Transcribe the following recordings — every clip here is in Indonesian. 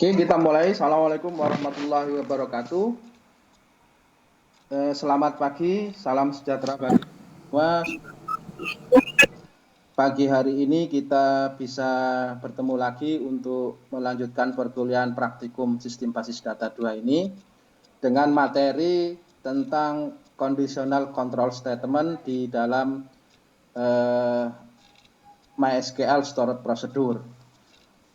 Oke, kita mulai. Assalamualaikum warahmatullahi wabarakatuh. Selamat pagi, salam sejahtera bagi semua. Pagi hari ini kita bisa bertemu lagi untuk melanjutkan perkuliahan praktikum Sistem Basis Data 2 ini dengan materi tentang Conditional Control Statement di dalam MySQL Storage Procedure.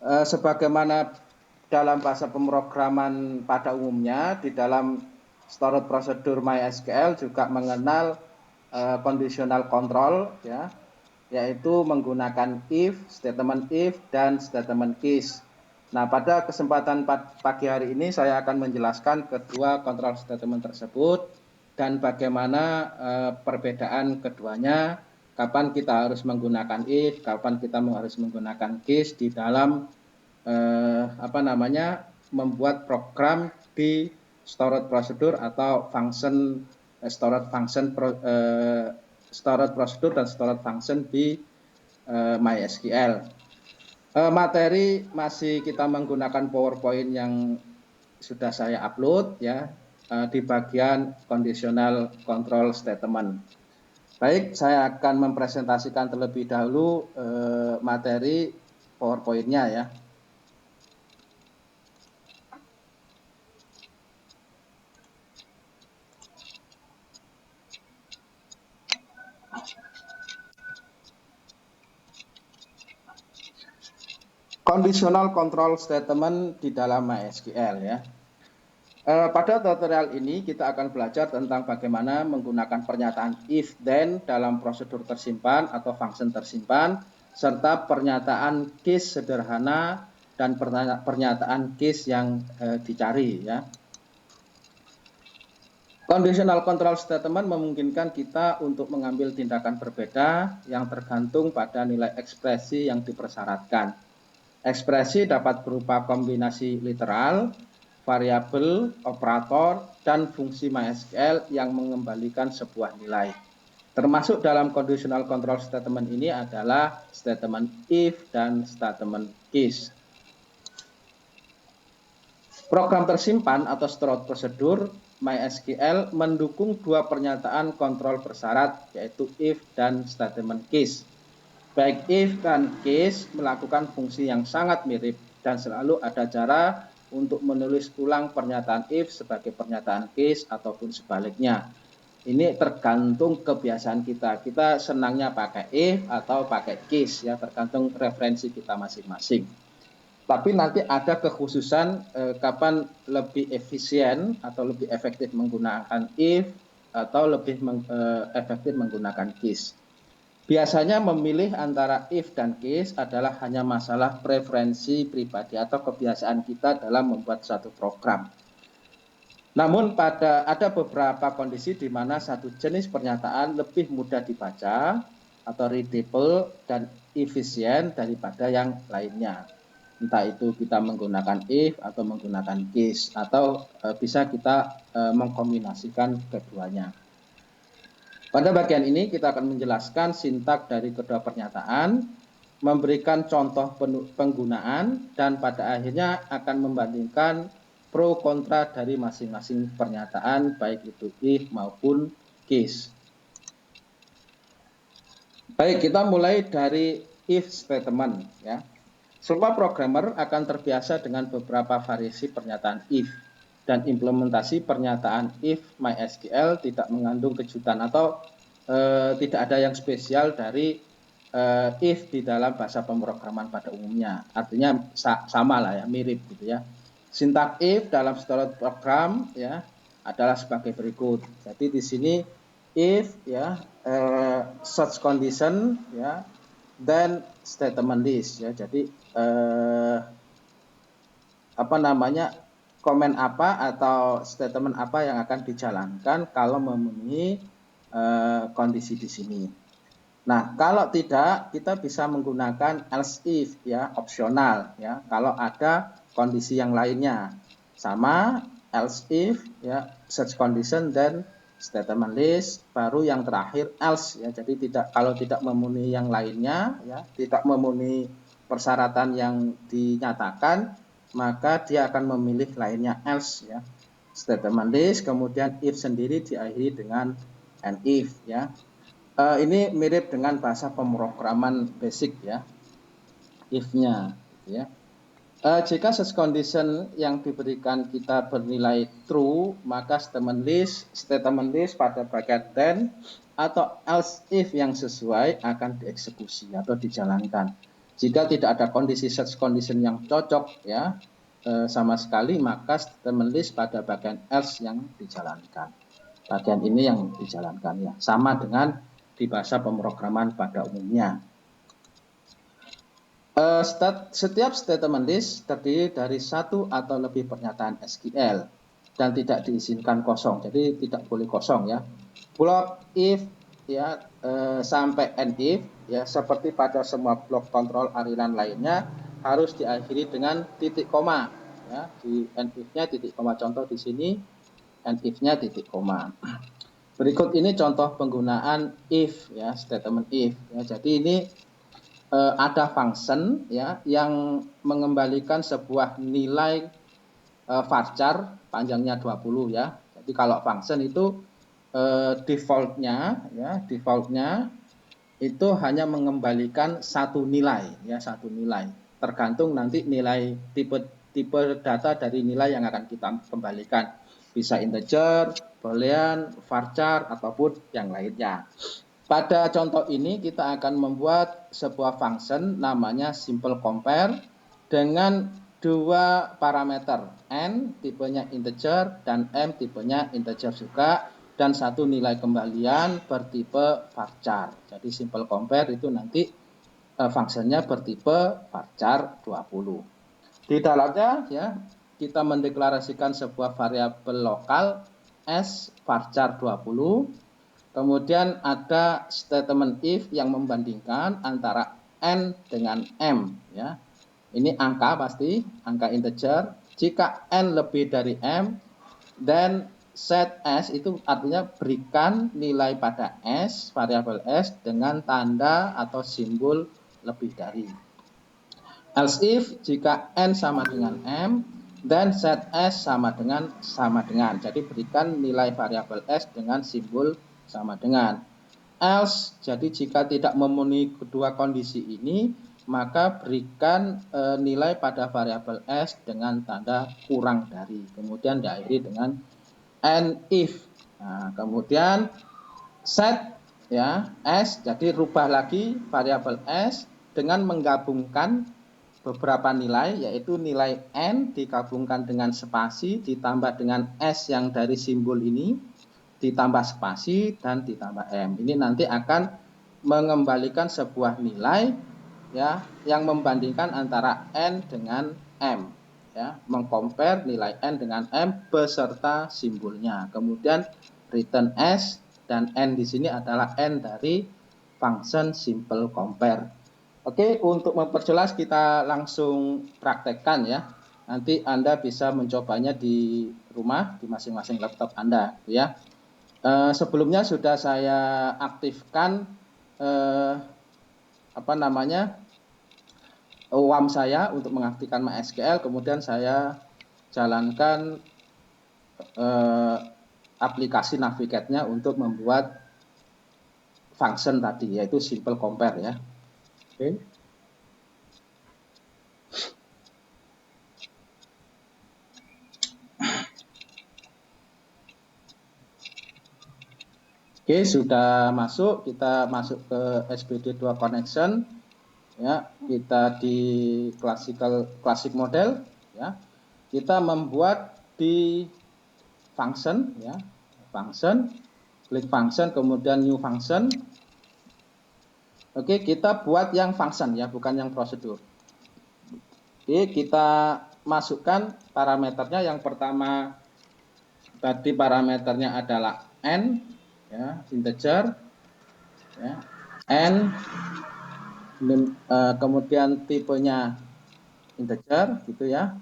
Sebagaimana dalam bahasa pemrograman pada umumnya, di dalam storage procedure MySQL juga mengenal conditional control, ya, yaitu menggunakan if, statement if, dan statement case. Nah, pada kesempatan pagi hari ini saya akan menjelaskan kedua control statement tersebut dan bagaimana perbedaan keduanya, kapan kita harus menggunakan if, kapan kita harus menggunakan case di dalam membuat program di storage procedure atau function storage procedure dan storage function di MySQL. Materi masih kita menggunakan PowerPoint yang sudah saya upload, ya, di bagian conditional control statement. Baik, saya akan mempresentasikan terlebih dahulu materi PowerPoint-nya, ya. Conditional control statement di dalam MySQL, ya. Pada tutorial ini kita akan belajar tentang bagaimana menggunakan pernyataan if then dalam prosedur tersimpan atau function tersimpan, serta pernyataan case sederhana dan pernyataan case yang dicari, ya. Conditional control statement memungkinkan kita untuk mengambil tindakan berbeda yang tergantung pada nilai ekspresi yang dipersyaratkan. Ekspresi dapat berupa kombinasi literal, variabel, operator, dan fungsi MySQL yang mengembalikan sebuah nilai. Termasuk dalam conditional control statement ini adalah statement if dan statement case. Program tersimpan atau stored procedure MySQL mendukung dua pernyataan kontrol bersyarat, yaitu if dan statement case. Baik if dan case melakukan fungsi yang sangat mirip dan selalu ada cara untuk menulis ulang pernyataan if sebagai pernyataan case ataupun sebaliknya. Ini tergantung kebiasaan kita. Kita senangnya pakai if atau pakai case, ya, tergantung referensi kita masing-masing. Tapi nanti ada kekhususan kapan lebih efisien atau lebih efektif menggunakan if atau lebih efektif menggunakan case. Biasanya memilih antara if dan case adalah hanya masalah preferensi pribadi atau kebiasaan kita dalam membuat suatu program. Namun ada beberapa kondisi di mana satu jenis pernyataan lebih mudah dibaca atau readable dan efisien daripada yang lainnya. Entah itu kita menggunakan if atau menggunakan case, atau bisa kita mengkombinasikan keduanya. Pada bagian ini kita akan menjelaskan sintak dari kedua pernyataan, memberikan contoh penggunaan, dan pada akhirnya akan membandingkan pro kontra dari masing-masing pernyataan, baik itu if maupun case. Baik, kita mulai dari if statement, ya. Semua programmer akan terbiasa dengan beberapa variasi pernyataan if, dan implementasi pernyataan if MySQL tidak mengandung kejutan atau tidak ada yang spesial dari if di dalam bahasa pemrograman pada umumnya. Artinya sama lah, ya, mirip gitu, ya. Sintak if dalam storage program, ya, adalah sebagai berikut. Jadi di sini if, ya, such condition, ya, then statement list, ya. Jadi komen apa atau statement apa yang akan dijalankan kalau memenuhi kondisi di sini. Nah, kalau tidak, kita bisa menggunakan else if, ya, opsional, ya, kalau ada kondisi yang lainnya. Sama else if, ya, such condition dan statement list, baru yang terakhir else, ya. Jadi kalau tidak memenuhi yang lainnya, ya, tidak memenuhi persyaratan yang dinyatakan, maka dia akan memilih lainnya else ya. Statement list, kemudian if sendiri diakhiri dengan and if ya. Ini mirip dengan bahasa pemrograman basic ya, if-nya gitu ya. Jika search condition yang diberikan kita bernilai true, maka statement list pada bagian then atau else if yang sesuai akan dieksekusi atau dijalankan. Jika tidak ada kondisi search condition yang cocok ya sama sekali, maka statement list pada bagian else yang dijalankan. Bagian ini yang dijalankan ya, sama dengan di bahasa pemrograman pada umumnya. Setiap statement list terdiri dari satu atau lebih pernyataan SQL dan tidak diizinkan kosong, jadi tidak boleh kosong ya. Blok if ya sampai end if ya, seperti pada semua blok kontrol aliran lainnya harus diakhiri dengan titik koma ya. Di end if-nya titik koma, contoh di sini end if-nya titik koma. Berikut ini contoh penggunaan if ya, statement if ya. Jadi ini ada function ya yang mengembalikan sebuah nilai varchar panjangnya 20 ya. Jadi kalau function itu defaultnya itu hanya mengembalikan satu nilai ya, satu nilai. Tergantung nanti nilai tipe data dari nilai yang akan kita kembalikan. Bisa integer, boolean, varchar ataupun yang lainnya. Pada contoh ini kita akan membuat sebuah function namanya simple compare dengan dua parameter, n tipenya integer dan m tipenya integer juga, dan satu nilai kembalian bertipe varchar. Jadi simple compare itu nanti fungsinya bertipe varchar 20. Di dalamnya ya kita mendeklarasikan sebuah variabel lokal s varchar 20. Kemudian ada statement if yang membandingkan antara n dengan m ya. Ini angka pasti, angka integer. Jika n lebih dari m, then set s itu artinya berikan nilai pada s, variabel s dengan tanda atau simbol lebih dari. Else if jika n sama dengan m, then set s sama dengan. Jadi berikan nilai variabel s dengan simbol sama dengan. Else jadi jika tidak memenuhi kedua kondisi ini, maka berikan nilai pada variabel s dengan tanda kurang dari. Kemudian diakhiri dengan and if. Nah, kemudian set ya s, jadi rubah lagi variabel s dengan menggabungkan beberapa nilai, yaitu nilai n digabungkan dengan spasi ditambah dengan s yang dari simbol ini ditambah spasi dan ditambah m. Ini nanti akan mengembalikan sebuah nilai ya yang membandingkan antara n dengan m ya, mengcompare nilai n dengan m beserta simbolnya. Kemudian return s, dan n di sini adalah n dari function simple compare. Oke, untuk memperjelas kita langsung praktekkan ya. Nanti Anda bisa mencobanya di rumah di masing-masing laptop Anda ya. Sebelumnya sudah saya aktifkan WAM saya untuk mengaktifkan MySQL, kemudian saya jalankan aplikasi Navigate-nya untuk membuat function tadi, yaitu simple compare ya. Oke. Oke, sudah masuk. Kita masuk ke SPD2 connection. Ya, kita di classic model ya. Kita membuat di function ya. Function, klik function, kemudian new function. Oke, kita buat yang function ya, bukan yang prosedur. Oke, kita masukkan parameternya. Yang pertama tadi parameternya adalah n ya, integer ya, n, kemudian tipenya integer gitu ya.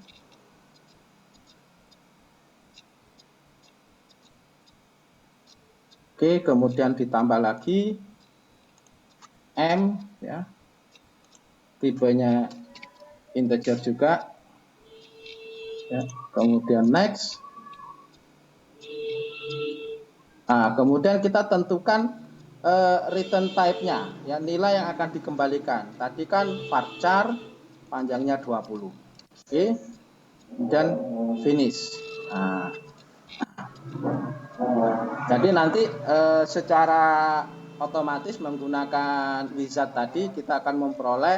Oke, kemudian ditambah lagi m ya, tipenya integer juga. ya. Kemudian next. Nah, kemudian kita tentukan return type-nya, ya, nilai yang akan dikembalikan. Tadi kan varchar panjangnya 20. Oke. Kemudian finish. Nah, jadi nanti secara otomatis menggunakan wizard tadi kita akan memperoleh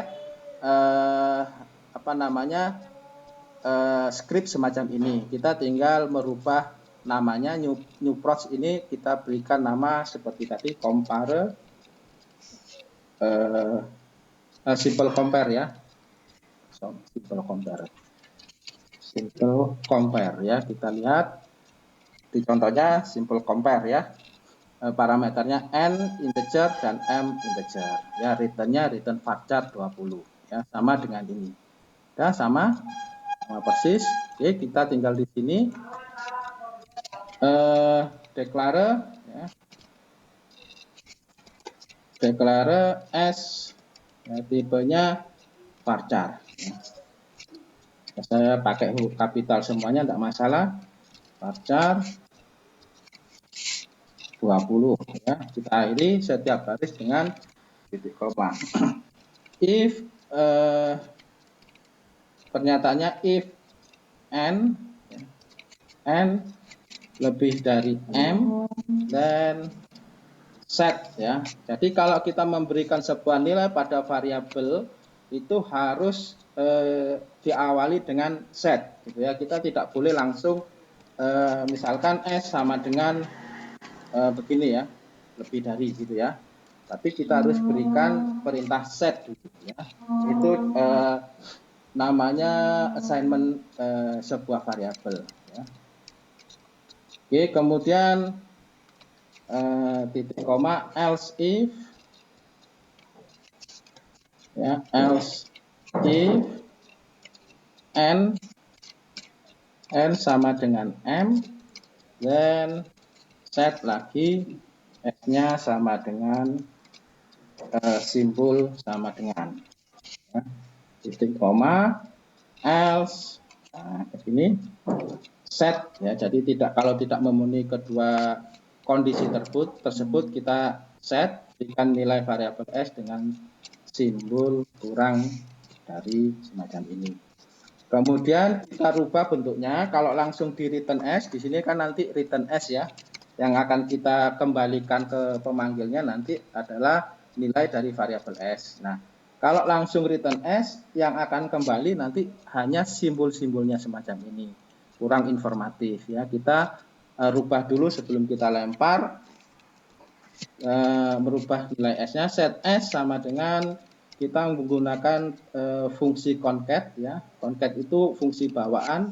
script semacam ini. Kita tinggal merubah namanya new procs ini, kita berikan nama seperti tadi compare, simple compare ya, simple compare ya. Kita lihat di contohnya simple compare ya, parameternya n integer dan m integer ya, returnnya return varchar 20 ya, sama dengan ini ya, sama persis. Oke, kita tinggal di sini declare ya, declare s ya, tipenya varchar ya. Saya pakai huruf kapital semuanya, tidak masalah, varchar 20 ya. Kita akhiri setiap baris dengan titik koma. If pernyataannya if n lebih dari m, dan set ya. Jadi kalau kita memberikan sebuah nilai pada variabel itu harus diawali dengan set gitu ya. Kita tidak boleh langsung misalkan s sama dengan begini ya, lebih dari gitu ya. Tapi kita harus berikan perintah set gitu ya. Itu namanya assignment sebuah variabel ya. Oke, kemudian titik koma else if ya, else if n sama dengan m, dan set lagi s-nya sama dengan simbol sama dengan ya. Titik koma else, nah begini set ya. Jadi kalau tidak memenuhi kedua kondisi tersebut kita set, berikan nilai variabel s dengan simbol kurang dari semacam ini. Kemudian kita rubah bentuknya. Kalau langsung di return s, di sini kan nanti return s ya, yang akan kita kembalikan ke pemanggilnya nanti adalah nilai dari variabel s. Nah, kalau langsung return s, yang akan kembali nanti hanya simbol-simbolnya semacam ini, kurang informatif ya. Kita rubah dulu sebelum kita lempar. Merubah nilai s-nya, set s sama dengan kita menggunakan fungsi concat ya. Concat itu fungsi bawaan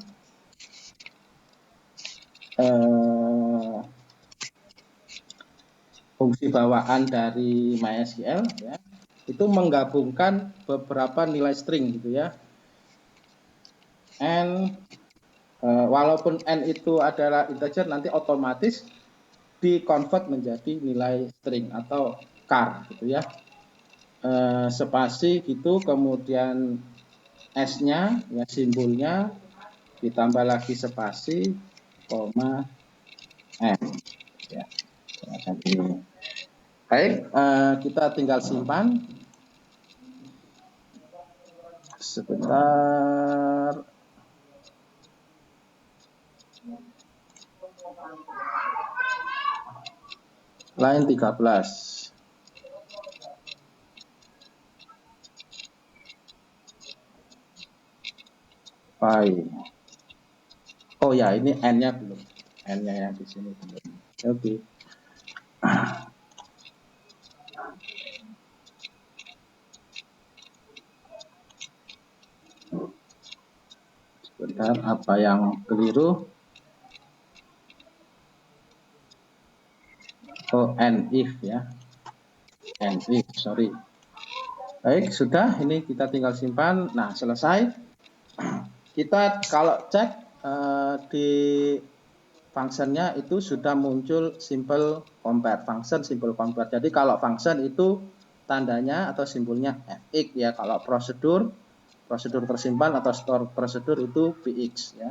dari MySQL ya. Itu menggabungkan beberapa nilai string gitu ya. N walaupun n itu adalah integer, nanti otomatis di-convert menjadi nilai string atau char gitu ya. Spasi gitu, kemudian S-nya ya, simbolnya ditambah lagi spasi, koma, M ya. Baik, kita tinggal simpan sebentar. Line 13. Baik. Oh ya, ini n-nya belum. N-nya yang di sini belum. Oke. Sebentar, apa yang keliru? Oh, n if ya. N if, sorry. Baik, sudah. Ini kita tinggal simpan. Nah, selesai. Kita kalau cek di functionnya itu sudah muncul simple compare, function simple compare. Jadi kalau function itu tandanya atau simbolnya fx ya. Kalau prosedur tersimpan atau store prosedur itu px ya.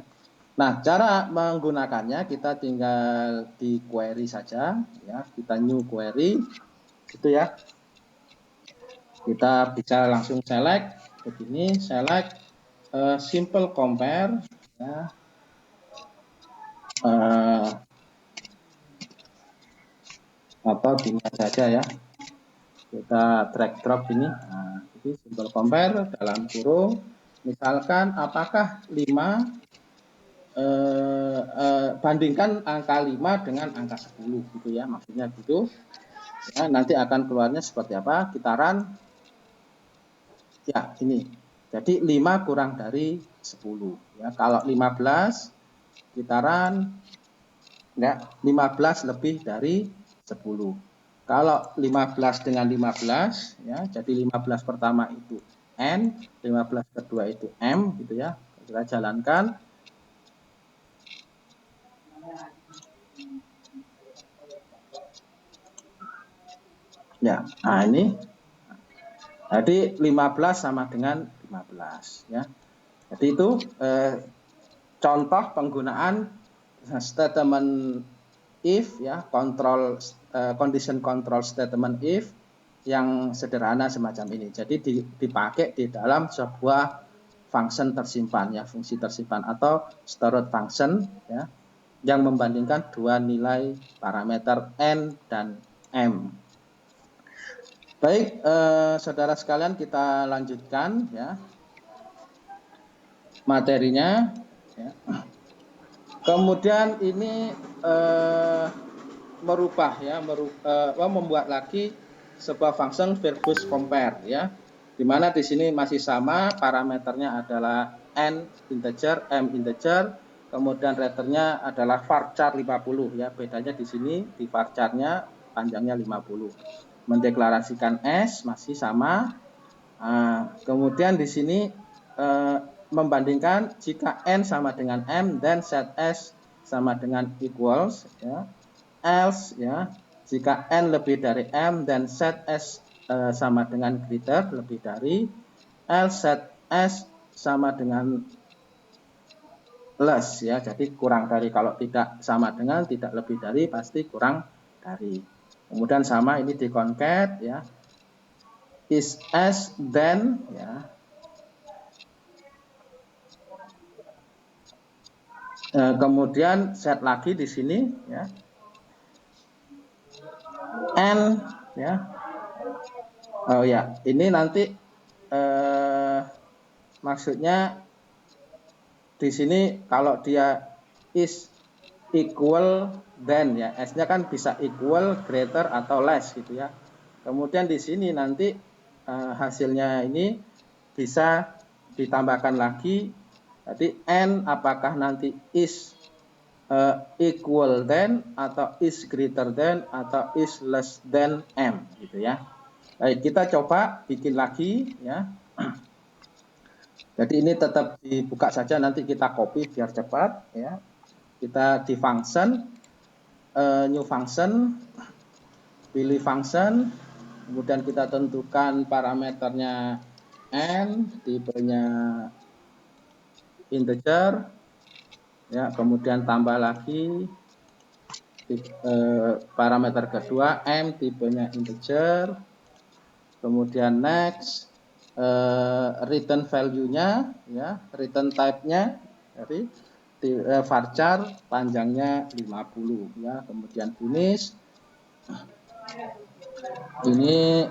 Nah, cara menggunakannya kita tinggal di query saja ya, kita new query gitu ya. Kita bisa langsung select begini, select simple compare ya. Atau gini saja ya. Kita drag drop ini. Nah, jadi simple compare dalam kurung misalkan apakah 5 bandingkan angka 5 dengan angka 10 gitu ya, maksudnya gitu ya. Nanti akan keluarnya seperti apa, kita run ya. Ini jadi 5 kurang dari 10 ya. Kalau 15 kita run ya, 15 lebih dari 10. Kalau 15 dengan 15 ya, jadi 15 pertama itu N, 15 kedua itu M gitu ya. Kita jalankan. Ya, nah ini. Jadi 15 sama dengan 15 ya. Jadi itu contoh penggunaan statement if ya, condition control statement if yang sederhana semacam ini. Jadi dipakai di dalam sebuah function tersimpan ya, fungsi tersimpan atau stored function ya, yang membandingkan dua nilai parameter n dan m. Baik, saudara sekalian, kita lanjutkan ya materinya ya. Kemudian ini membuat lagi sebuah function verbose compare ya, dimana di sini masih sama, parameternya adalah n integer, m integer, kemudian returnnya adalah varchar 50 ya. Bedanya di sini di varcharnya panjangnya 50, mendeklarasikan s masih sama. Kemudian di sini membandingkan jika n sama dengan m, then set s sama dengan equals ya, else ya, jika n lebih dari m, dan set s sama dengan greater, lebih dari, else set s sama dengan less ya, jadi kurang dari. Kalau tidak sama dengan, tidak lebih dari, pasti kurang dari. Kemudian sama ini di concat ya, is s then ya. Kemudian set lagi di sini ya, n ya. Oh ya, ini nanti maksudnya di sini kalau dia is equal then ya, s-nya kan bisa equal, greater atau less gitu ya. Kemudian di sini nanti hasilnya ini bisa ditambahkan lagi. Jadi n apakah nanti is equal than, atau is greater than, atau is less than m gitu ya. Baik, kita coba bikin lagi ya. Jadi ini tetap dibuka saja, nanti kita copy biar cepat ya. Kita di function, new function, pilih function, kemudian kita tentukan parameternya n, tipenya integer ya, kemudian tambah lagi parameter kedua m, tipenya integer, kemudian next, return value-nya ya, return type-nya jadi varchar panjangnya 50 ya, kemudian finish. Ini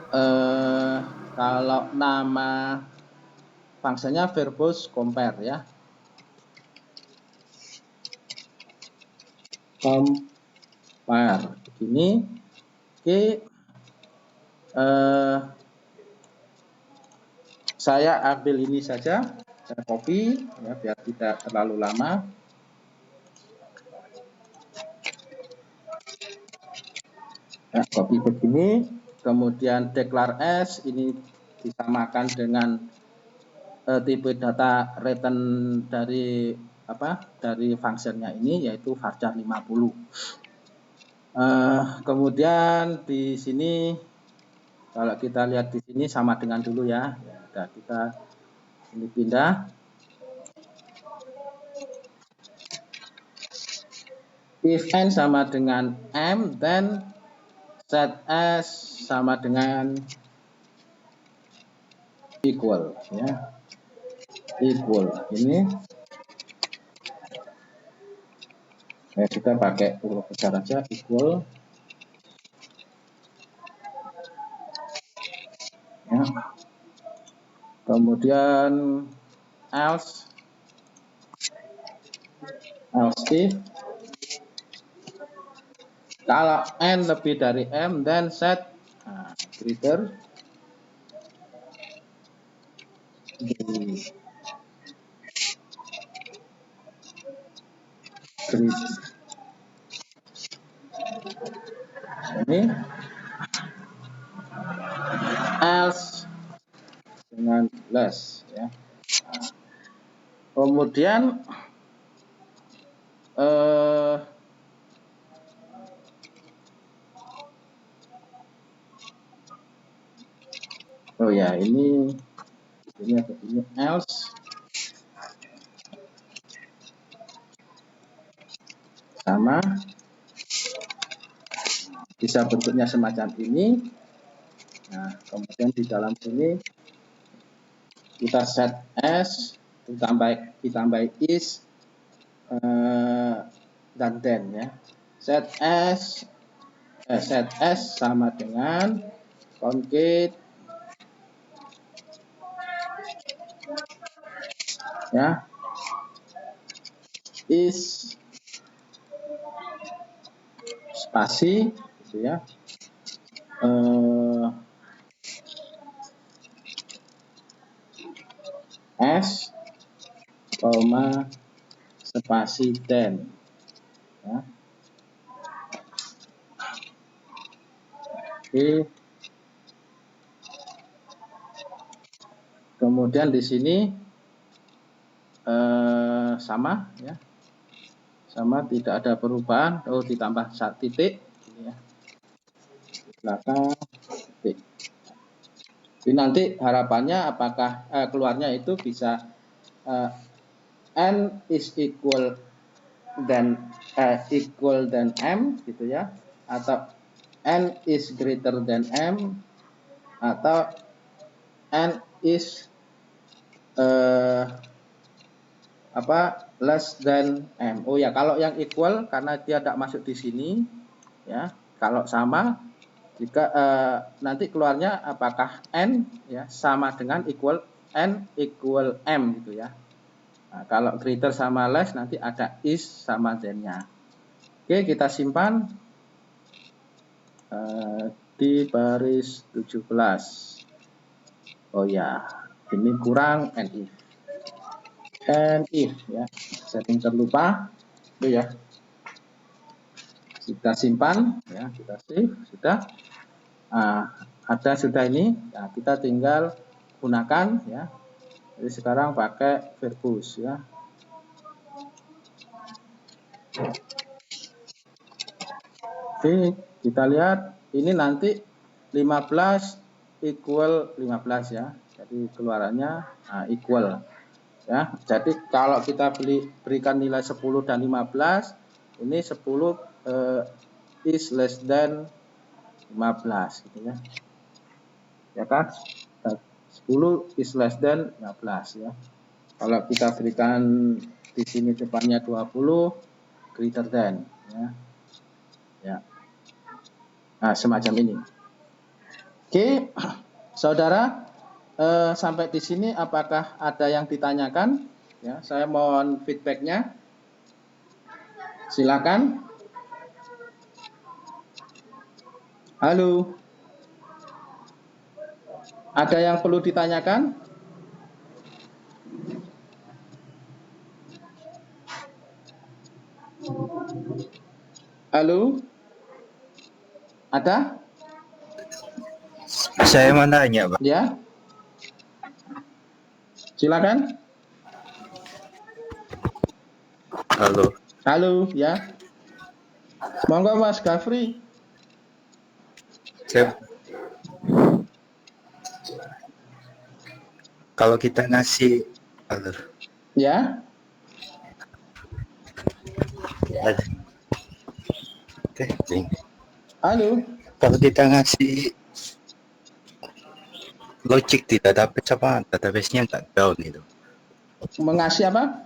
kalau nama fungsinya verbose compare ya, compare begini. Oke, saya ambil ini saja, saya copy ya biar tidak terlalu lama. Ya, copy begini, kemudian declare s ini disamakan dengan tipe data return dari dari fungsinya ini, yaitu varchar 50. Kemudian di sini kalau kita lihat di sini sama dengan dulu ya. Kita ini pindah. If n sama dengan m, then set s sama dengan equal, ya, equal. Ini kita pakai huruf besar aja, equal, ya. Kemudian else if kalau n lebih dari m, then set greater ini else dengan less, ya. Kemudian oh ya, ini else sama, bisa bentuknya semacam ini. Nah, kemudian di dalam sini kita set s ditambah is dan then, ya. Set s sama dengan concate, ya, is spasi, gitu ya, s, spasi then, ya. Oke. Kemudian di sini sama, ya, sama, tidak ada perubahan. Oh, ditambah 1 titik, ini ya, di belakang titik. Jadi nanti harapannya apakah keluarnya itu bisa n is equal than m, gitu ya, atau n is greater than m, atau n is less than m. Oh ya, kalau yang equal karena dia tidak masuk di sini, ya. Kalau sama, jika nanti keluarnya apakah n, ya, sama dengan n equal m, gitu ya. Nah, kalau greater sama less nanti ada is sama then-nya. Oke, kita simpan di baris 17. Oh ya, ini kurang and if, ya, setting terlupa, itu ya. Kita simpan, ya, kita save, sudah. Ada sudah ini, ya, kita tinggal gunakan, ya. Jadi sekarang pakai verbose, ya. Oke, kita lihat ini nanti 15 equal 15, ya. Jadi keluarannya equal, ya. Jadi kalau kita berikan nilai 10 dan 15, ini 10 is less than 15, gitu ya. Ya kan? 10 is less than 15, ya. Kalau kita berikan di sini depannya 20, greater than, ya. Ya. Nah, semacam ini. Oke, saudara, sampai di sini apakah ada yang ditanyakan? Ya, saya mohon feedbacknya. Silakan. Halo. Ada yang perlu ditanyakan? Halo? Ada? Saya mau nanya, Pak. Ya. Silakan. Halo. Halo, ya. Monggo Mas Gafri. Kalau kita ngasih, halo. Ya. testing. Halo, Kalau kita ngasih logic di database apa database-nya nggak down itu. mengasih apa?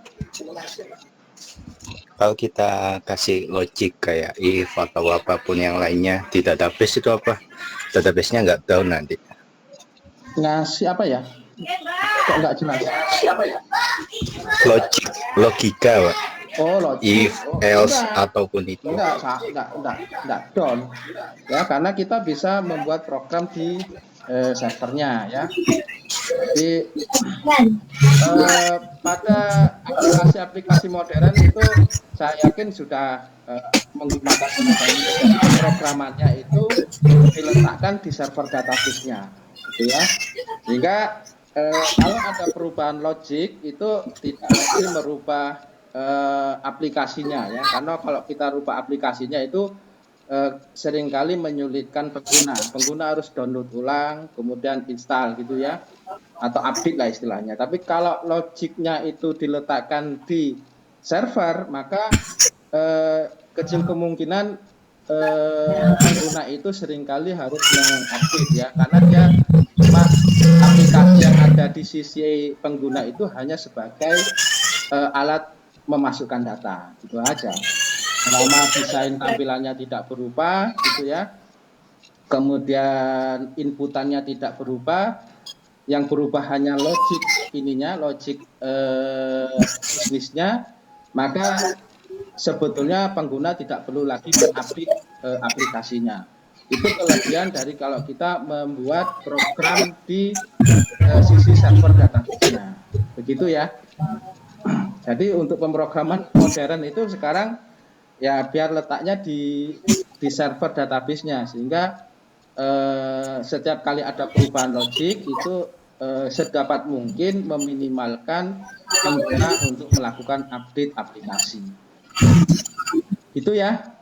Kalau kita kasih logic kayak if atau apapun yang lainnya di database itu apa? Database-nya nggak down nanti. Ngasih apa ya? Kok nggak jelas? Logic, logika, Pak. Oh, logik. If, Oh, else, ataupun itu. Enggak, ya, karena kita bisa membuat program di servernya, ya. Jadi pada aplikasi-aplikasi modern itu saya yakin sudah menggunakan semacam itu. Jadi pemrogramannya itu diletakkan di server database-nya, gitu ya. Sehingga kalau ada perubahan logik itu tidak lagi merubah aplikasinya, ya. Karena kalau kita rubah aplikasinya itu seringkali menyulitkan pengguna. Pengguna harus download ulang, kemudian install, gitu ya, atau update lah istilahnya. Tapi kalau logiknya itu diletakkan di server, maka kecil kemungkinan pengguna itu seringkali harus mengupdate, ya, karena dia cuma aplikasi yang ada di sisi pengguna itu hanya sebagai alat memasukkan data, gitu aja. Selama desain tampilannya tidak berubah, gitu ya, kemudian inputannya tidak berubah, yang berubah hanya logik logik bisnisnya, maka sebetulnya pengguna tidak perlu lagi mengupdate aplikasinya. Itu kelebihan dari kalau kita membuat program di sisi server database-nya. Begitu ya. Jadi untuk pemrograman modern itu sekarang ya biar letaknya di server database-nya, sehingga setiap kali ada perubahan logik itu sedapat mungkin meminimalkan pengguna untuk melakukan update aplikasi. Itu ya.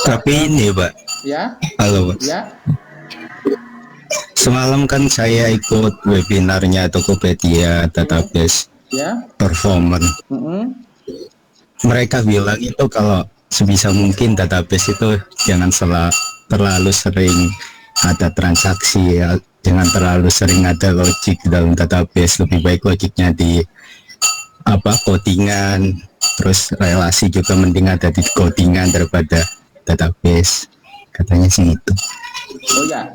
Tapi ini, Pak. Ya. Halo, Pak. Ya. Semalam kan saya ikut webinarnya Tokopedia database Ya. performance. Mereka bilang itu kalau sebisa mungkin database itu jangan terlalu sering ada transaksi, ya. Jangan terlalu sering ada logik dalam database. Lebih baik logiknya di codingan, terus relasi juga mending ada di codingan daripada database. Katanya sih itu. Oh ya,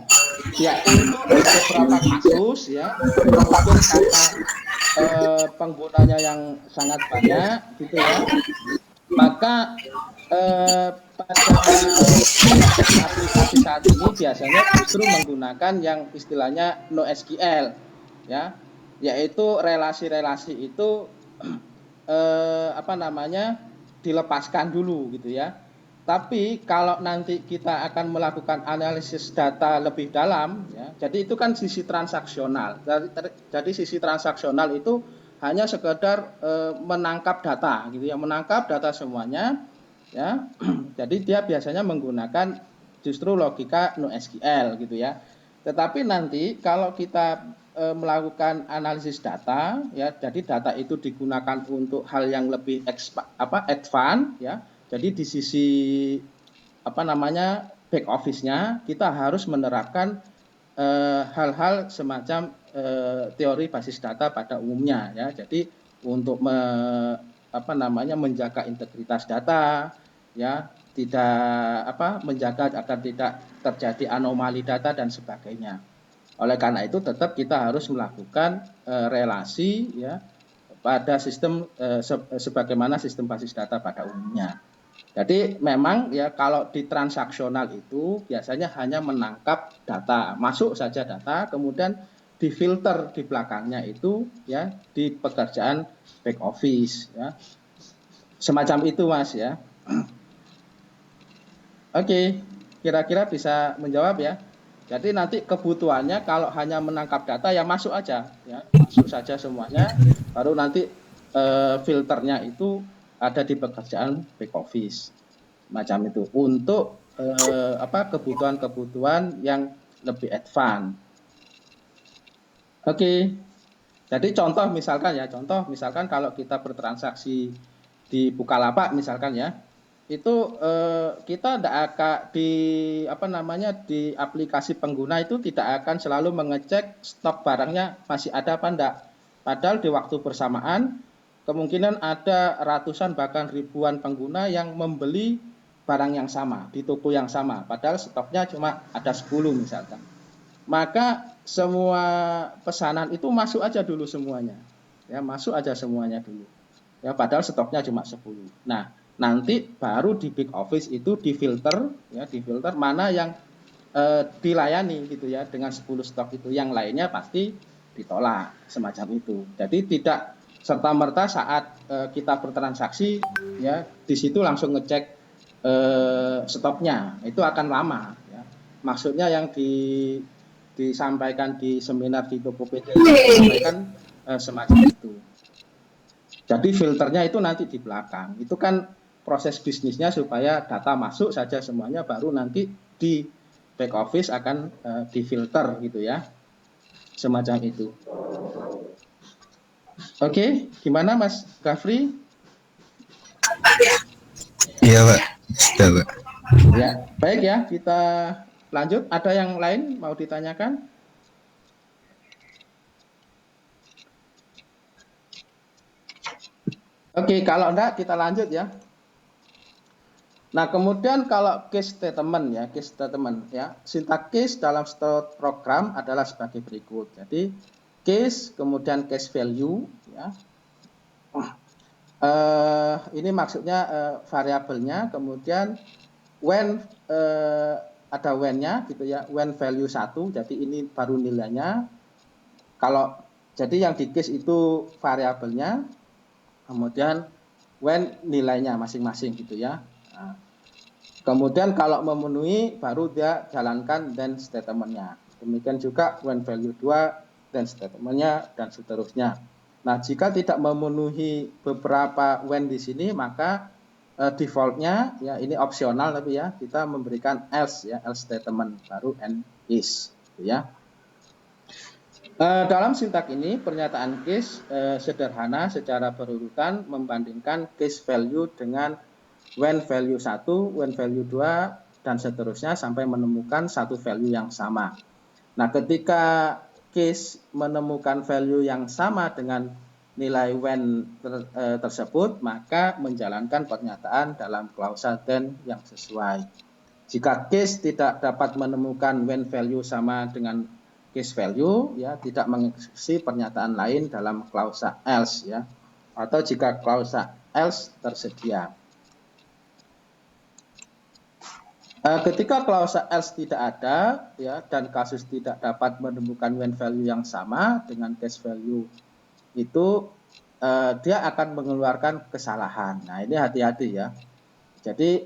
ya untuk beberapa kasus, ya, mungkin karena penggunanya yang sangat banyak, gitu ya, maka pada aplikasi saat ini biasanya justru menggunakan yang istilahnya NoSQL, ya, yaitu relasi-relasi itu dilepaskan dulu, gitu ya. Tapi kalau nanti kita akan melakukan analisis data lebih dalam, ya, jadi itu kan sisi transaksional. Jadi sisi transaksional itu hanya sekedar menangkap data, gitu ya, menangkap data semuanya, ya. Jadi dia biasanya menggunakan justru logika NoSQL, gitu ya. Tetapi nanti kalau kita melakukan analisis data, ya, jadi data itu digunakan untuk hal yang lebih advance, ya. Jadi di sisi back office-nya kita harus menerapkan hal-hal semacam teori basis data pada umumnya, ya. Jadi untuk menjaga integritas data, ya, tidak menjaga agar tidak terjadi anomali data dan sebagainya. Oleh karena itu tetap kita harus melakukan relasi, ya, pada sistem sebagaimana sistem basis data pada umumnya. Jadi memang, ya, kalau di transaksional itu biasanya hanya menangkap data, masuk saja data, kemudian difilter di belakangnya itu, ya, di pekerjaan back office, ya. Semacam itu, Mas, ya. Oke, kira-kira bisa menjawab, ya. Jadi nanti kebutuhannya kalau hanya menangkap data ya masuk aja, ya, masuk saja semuanya, baru nanti filternya itu ada di pekerjaan back office, macam itu, untuk kebutuhan-kebutuhan yang lebih advance. Oke, jadi contoh misalkan kalau kita bertransaksi di Bukalapak misalkan, ya, itu kita tidak akan di aplikasi pengguna itu tidak akan selalu mengecek stok barangnya masih ada apa enggak. Padahal di waktu bersamaan kemungkinan ada ratusan bahkan ribuan pengguna yang membeli barang yang sama di toko yang sama. Padahal stoknya cuma ada 10 misalkan. Maka semua pesanan itu masuk aja dulu semuanya. Ya, masuk aja semuanya dulu. Ya, padahal stoknya cuma 10. Nah, nanti baru di back office itu difilter mana yang dilayani gitu ya dengan 10 stok itu, yang lainnya pasti ditolak semacam itu. Jadi tidak serta merta saat kita bertransaksi ya di situ langsung ngecek stoknya, itu akan lama ya. Maksudnya yang disampaikan di seminar di Tokopedia disampaikan semacam itu. Jadi filternya itu nanti di belakang. Itu kan proses bisnisnya supaya data masuk saja semuanya, baru nanti di back office akan difilter gitu ya. Semacam itu. Oke, gimana Mas Gafri? Iya Pak, sudah Pak. Ya, baik ya, kita lanjut. Ada yang lain mau ditanyakan? Oke, kalau enggak kita lanjut ya. Nah, kemudian kalau case statement ya, sintaksis dalam suatu program adalah sebagai berikut. Jadi case, kemudian case value ya. Ini maksudnya variabelnya, kemudian when ada when-nya gitu ya, when value 1, jadi ini baru nilainya. Kalau jadi yang di case itu variabelnya, kemudian when nilainya masing-masing gitu ya. Nah, kemudian kalau memenuhi baru dia jalankan then statementnya. Demikian juga when value 2 then statementnya dan seterusnya. Nah, jika tidak memenuhi beberapa when di sini, maka defaultnya ya ini opsional tapi ya kita memberikan else ya, else statement baru and is gitu ya. Dalam sintak ini pernyataan case sederhana secara berurutan membandingkan case value dengan when value 1, when value 2 dan seterusnya sampai menemukan satu value yang sama. Nah, ketika case menemukan value yang sama dengan nilai when tersebut, maka menjalankan pernyataan dalam klausa then yang sesuai. Jika case tidak dapat menemukan when value sama dengan case value, ya tidak mengeksekusi pernyataan lain dalam klausa else ya, atau jika klausa else tersedia. Ketika klausa else tidak ada ya dan kasus tidak dapat menemukan when value yang sama dengan case value itu, dia akan mengeluarkan kesalahan. Nah, ini hati-hati ya. Jadi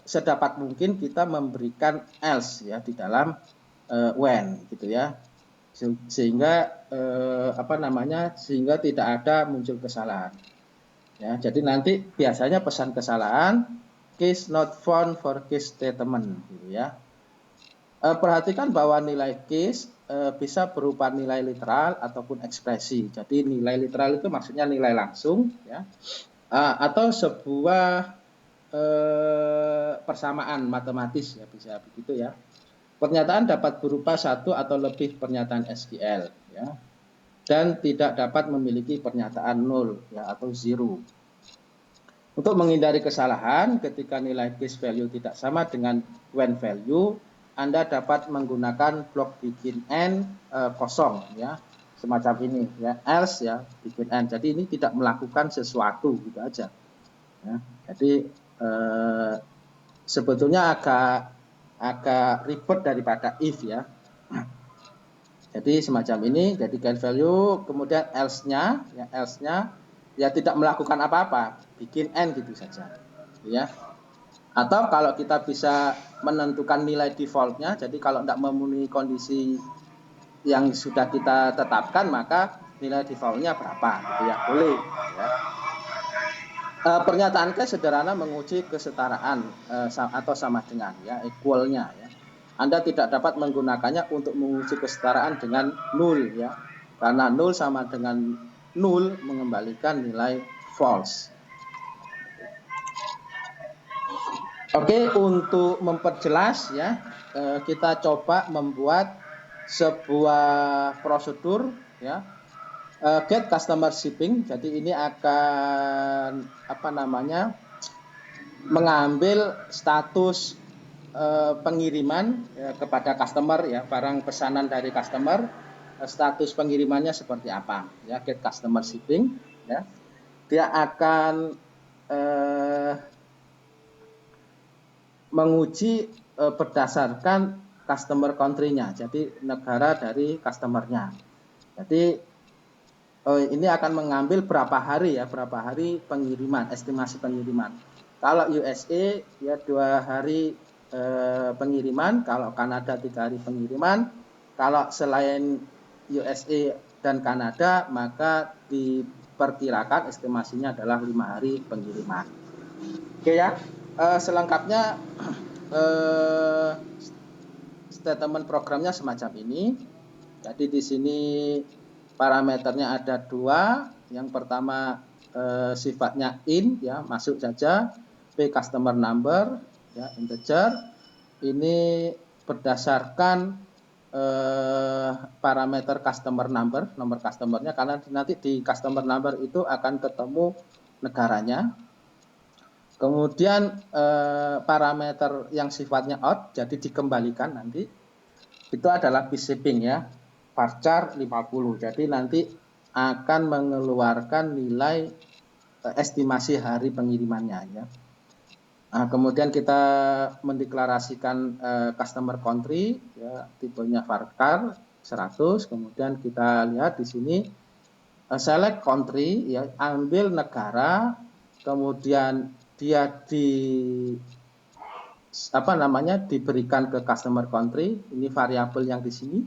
sedapat mungkin kita memberikan else ya di dalam when gitu ya, sehingga sehingga tidak ada muncul kesalahan ya. Jadi nanti biasanya pesan kesalahan case not found for case statement gitu ya. Perhatikan bahwa nilai case bisa berupa nilai literal ataupun ekspresi. Jadi nilai literal itu maksudnya nilai langsung ya, atau sebuah persamaan matematis ya, bisa begitu ya. Pernyataan dapat berupa satu atau lebih pernyataan SQL ya, dan tidak dapat memiliki pernyataan nol ya atau zero. Untuk menghindari kesalahan ketika nilai case value tidak sama dengan when value, Anda dapat menggunakan blok bikin n kosong ya, semacam ini ya, else ya bikin n. Jadi ini tidak melakukan sesuatu gitu aja ya. Jadi sebetulnya agak ribet daripada if ya. Jadi semacam ini, jadi get value, kemudian else-nya ya tidak melakukan apa-apa, bikin n gitu saja ya. Atau kalau kita bisa menentukan nilai defaultnya, jadi kalau tidak memenuhi kondisi yang sudah kita tetapkan, maka nilai defaultnya berapa gitu ya, boleh ya. Pernyataan case sederhana menguji kesetaraan atau sama dengan ya, equalnya ya. Anda tidak dapat menggunakannya untuk menguji kesetaraan dengan nul ya, karena nul sama dengan nul mengembalikan nilai false. Oke, untuk memperjelas ya, kita coba membuat sebuah prosedur ya, get customer shipping. Jadi ini akan apa namanya, mengambil status pengiriman ya, kepada customer ya, barang pesanan dari customer, status pengirimannya seperti apa ya, get customer shipping ya. Dia akan menguji berdasarkan customer country-nya, jadi negara dari customer-nya. Jadi ini akan mengambil berapa hari ya, berapa hari pengiriman, estimasi pengiriman. Kalau USA ya 2 hari pengiriman, kalau Kanada 3 hari pengiriman. Kalau selain USA dan Kanada maka diperkirakan estimasinya adalah 5 hari pengiriman. Oke ya, selengkapnya statement programnya semacam ini. Jadi di sini parameternya ada 2. Yang pertama sifatnya int ya, masuk saja. P customer number ya, integer. Ini berdasarkan parameter customer number, nomor customernya, karena nanti di customer number itu akan ketemu negaranya. Kemudian parameter yang sifatnya out, jadi dikembalikan nanti, itu adalah peace shipping ya, varchar 50. Jadi nanti akan mengeluarkan nilai estimasi hari pengirimannya ya. Nah, kemudian kita mendeklarasikan customer country ya, tipenya varchar 100. Kemudian kita lihat di sini select country ya, ambil negara, kemudian dia diberikan ke customer country, ini variabel yang di sini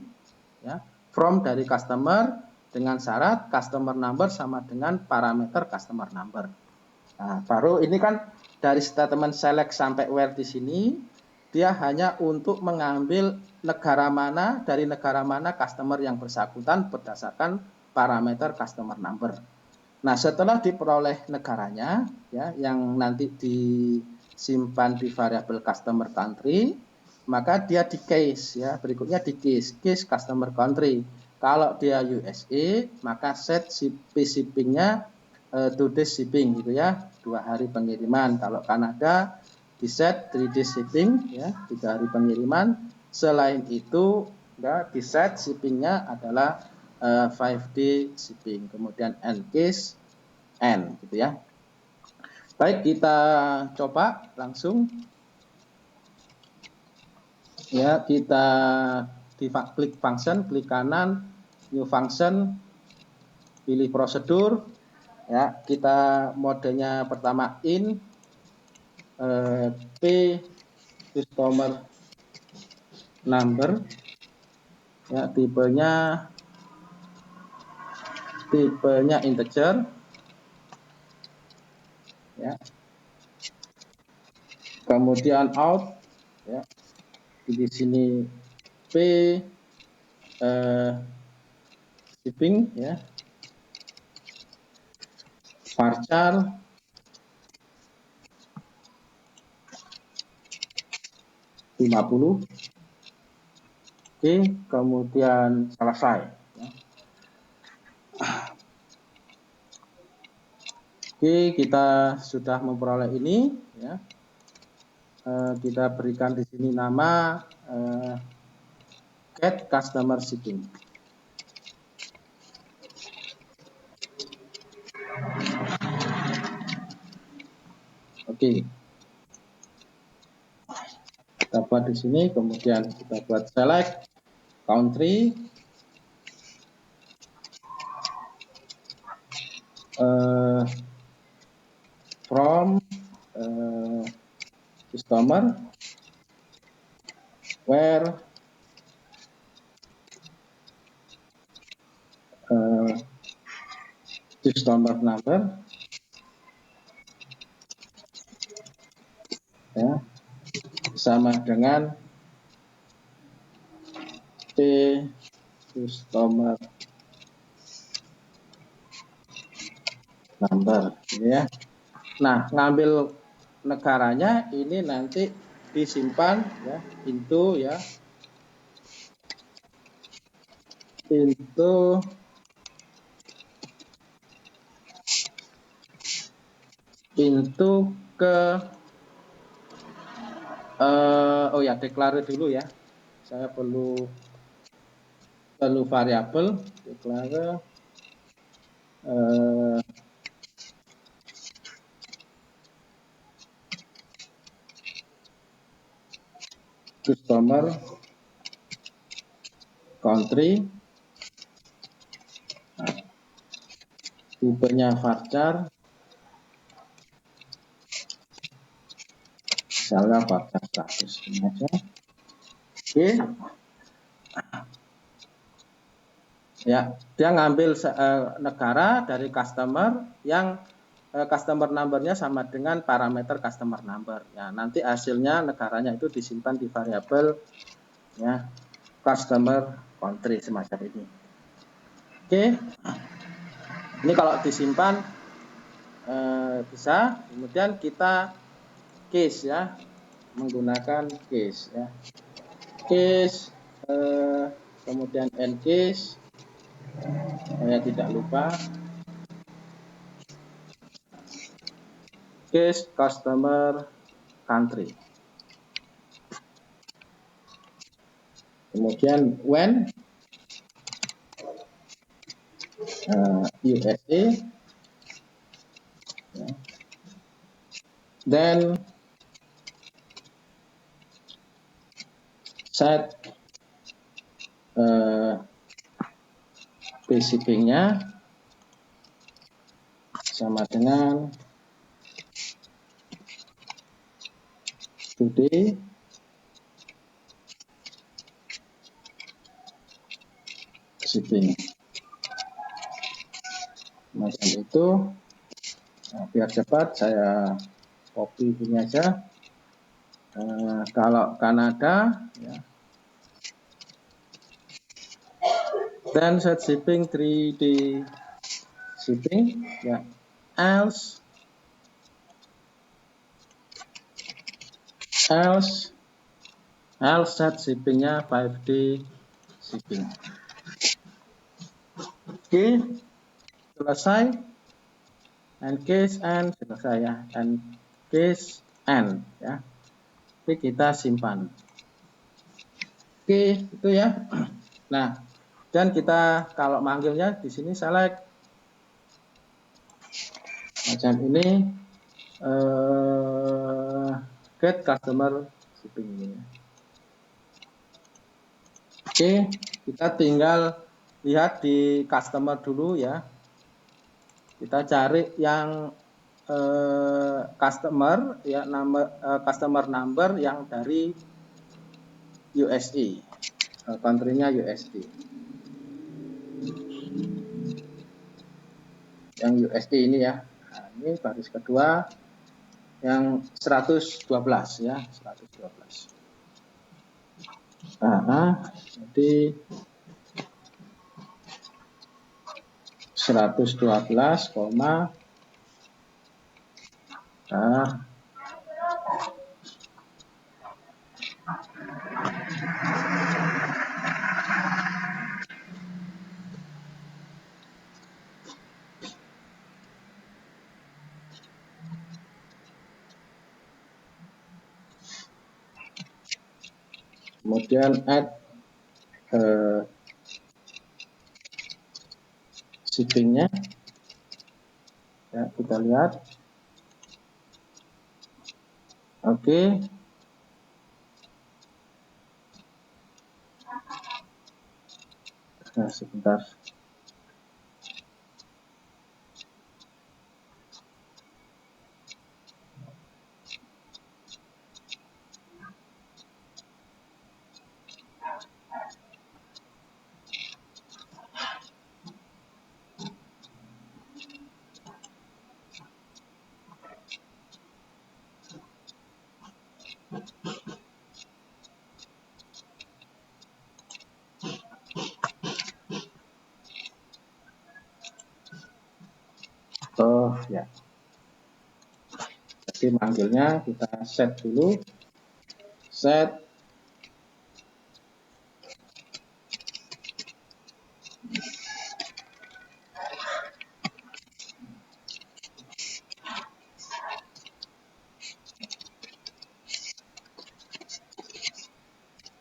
ya, from dari customer dengan syarat customer number sama dengan parameter customer number. Nah, baru ini kan dari statement select sampai where di sini dia hanya untuk mengambil negara mana, dari negara mana customer yang bersangkutan berdasarkan parameter customer number. Nah, setelah diperoleh negaranya ya, yang nanti disimpan di variabel customer country, maka dia di case ya, berikutnya di case customer country. Kalau dia USA, maka set shippingnya to days shipping gitu ya, 2 hari pengiriman. Kalau Kanada di set 3 days shipping ya, 3 hari pengiriman. Selain itu ya, di set shippingnya adalah 5-day shipping, kemudian end case n gitu ya. Baik, kita coba langsung ya, kita klik function, klik kanan, new function, pilih prosedur ya. Kita modenya pertama in, p customer number ya, tipenya integer ya. Kemudian out ya, di sini p shipping ya, varchar 50. Oke, kemudian selesai ya. Oke, kita sudah memperoleh ini ya. Kita berikan di sini nama get customer shipping. Oke, kita buat di sini, kemudian kita buat select country, from customer where customer number ya, sama dengan p customer number ya. Nah, ngambil negaranya ini nanti disimpan ya into ke oh ya, declare dulu ya. Saya perlu variabel declare customer country, tipenya varchar, misalnya varchar status ini aja. Oke. Ya, dia ngambil negara dari customer yang customer number-nya sama dengan parameter customer number. Ya, nanti hasilnya negaranya itu disimpan di variabel ya customer country semacam ini. Oke. Ini kalau disimpan bisa, kemudian kita case ya, menggunakan case ya. Case kemudian end case, saya tidak lupa, case customer country. Kemudian when USA, then set free shipping-nya sama dengan today shipping. Macam itu. Nah, biar cepat saya copy ini aja. Kalau Kanada ya, then set shipping 3D shipping ya, else set shippingnya 5D shipping. Oke, selesai. And case and selesai ya, and case and ya. Oke, kita simpan. Oke, itu ya. Nah, dan kita kalau manggilnya di sini select macam ini, get customer shipping ini. Oke, kita tinggal lihat di customer dulu ya. Kita cari yang customer ya, customer number yang dari USD, country-nya USD. Yang USD ini ya. Nah, ini baris kedua yang 112 ya, 112. Jadi 112, kemudian add shippingnya ya, kita lihat. Oke. Nah, sebentar. Oh ya. Jadi manggilnya kita set dulu, set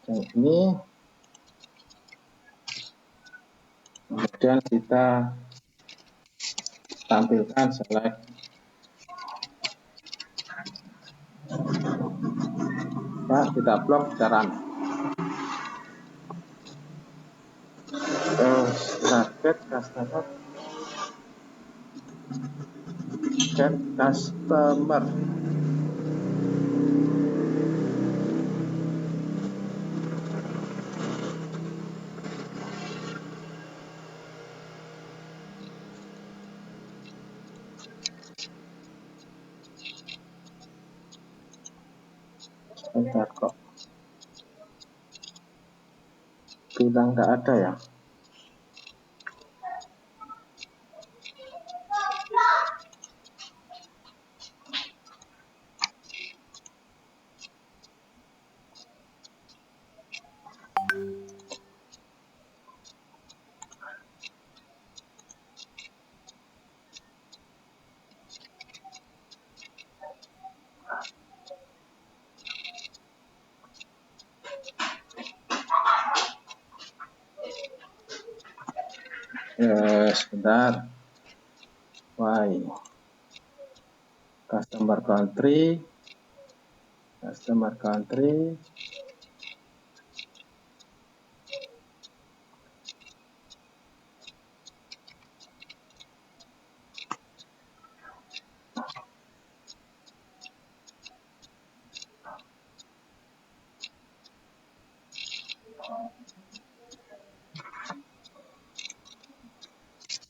yang ini, kemudian kita tampilkan select, nah, kita blok, kita run. Target customer, get customer. Bentar kok bilang nggak ada ya. Sebentar. Why? Customer country,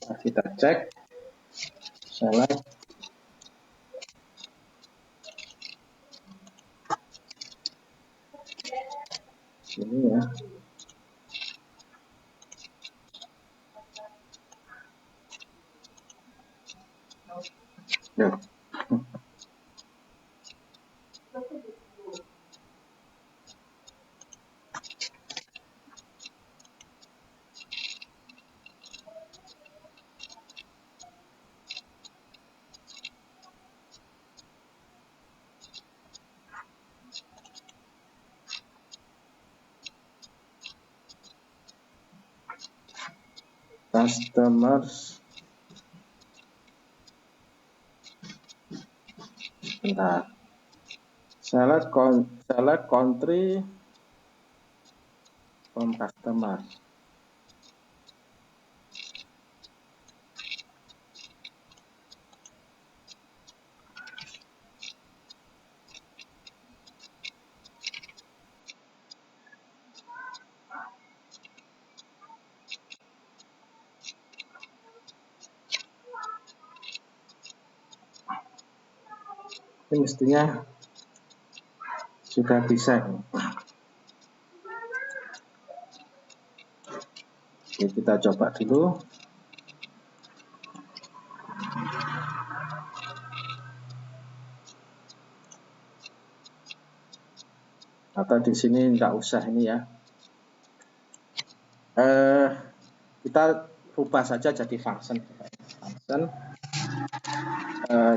nah, kita cek, select, sini ya. Ya. Customers, bentar. Select country from customer. Ini mestinya sudah bisa. Oke, kita coba dulu. Atau di sini nggak usah ini ya. Kita rubah saja jadi function.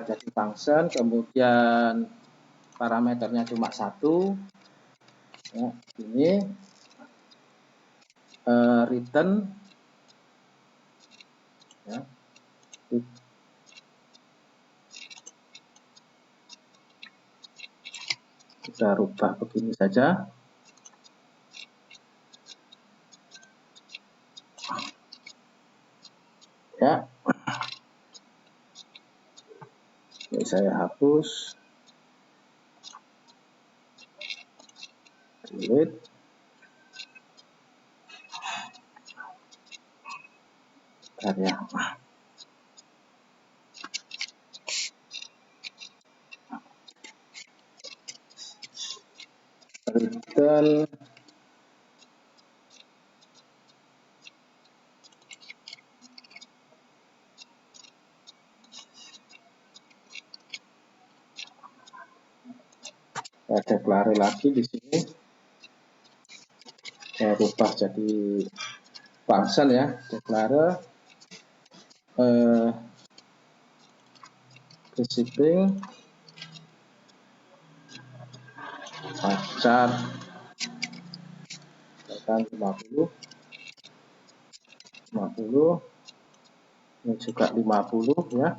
Jadi function, kemudian parameternya cuma satu. Ya, ini return, ya, kita rubah begini saja. Ya, ini saya hapus, delete, ya. Return Saya declare lagi di sini, saya rubah jadi function ya, declare receiving varchar 50, ini juga 50 ya.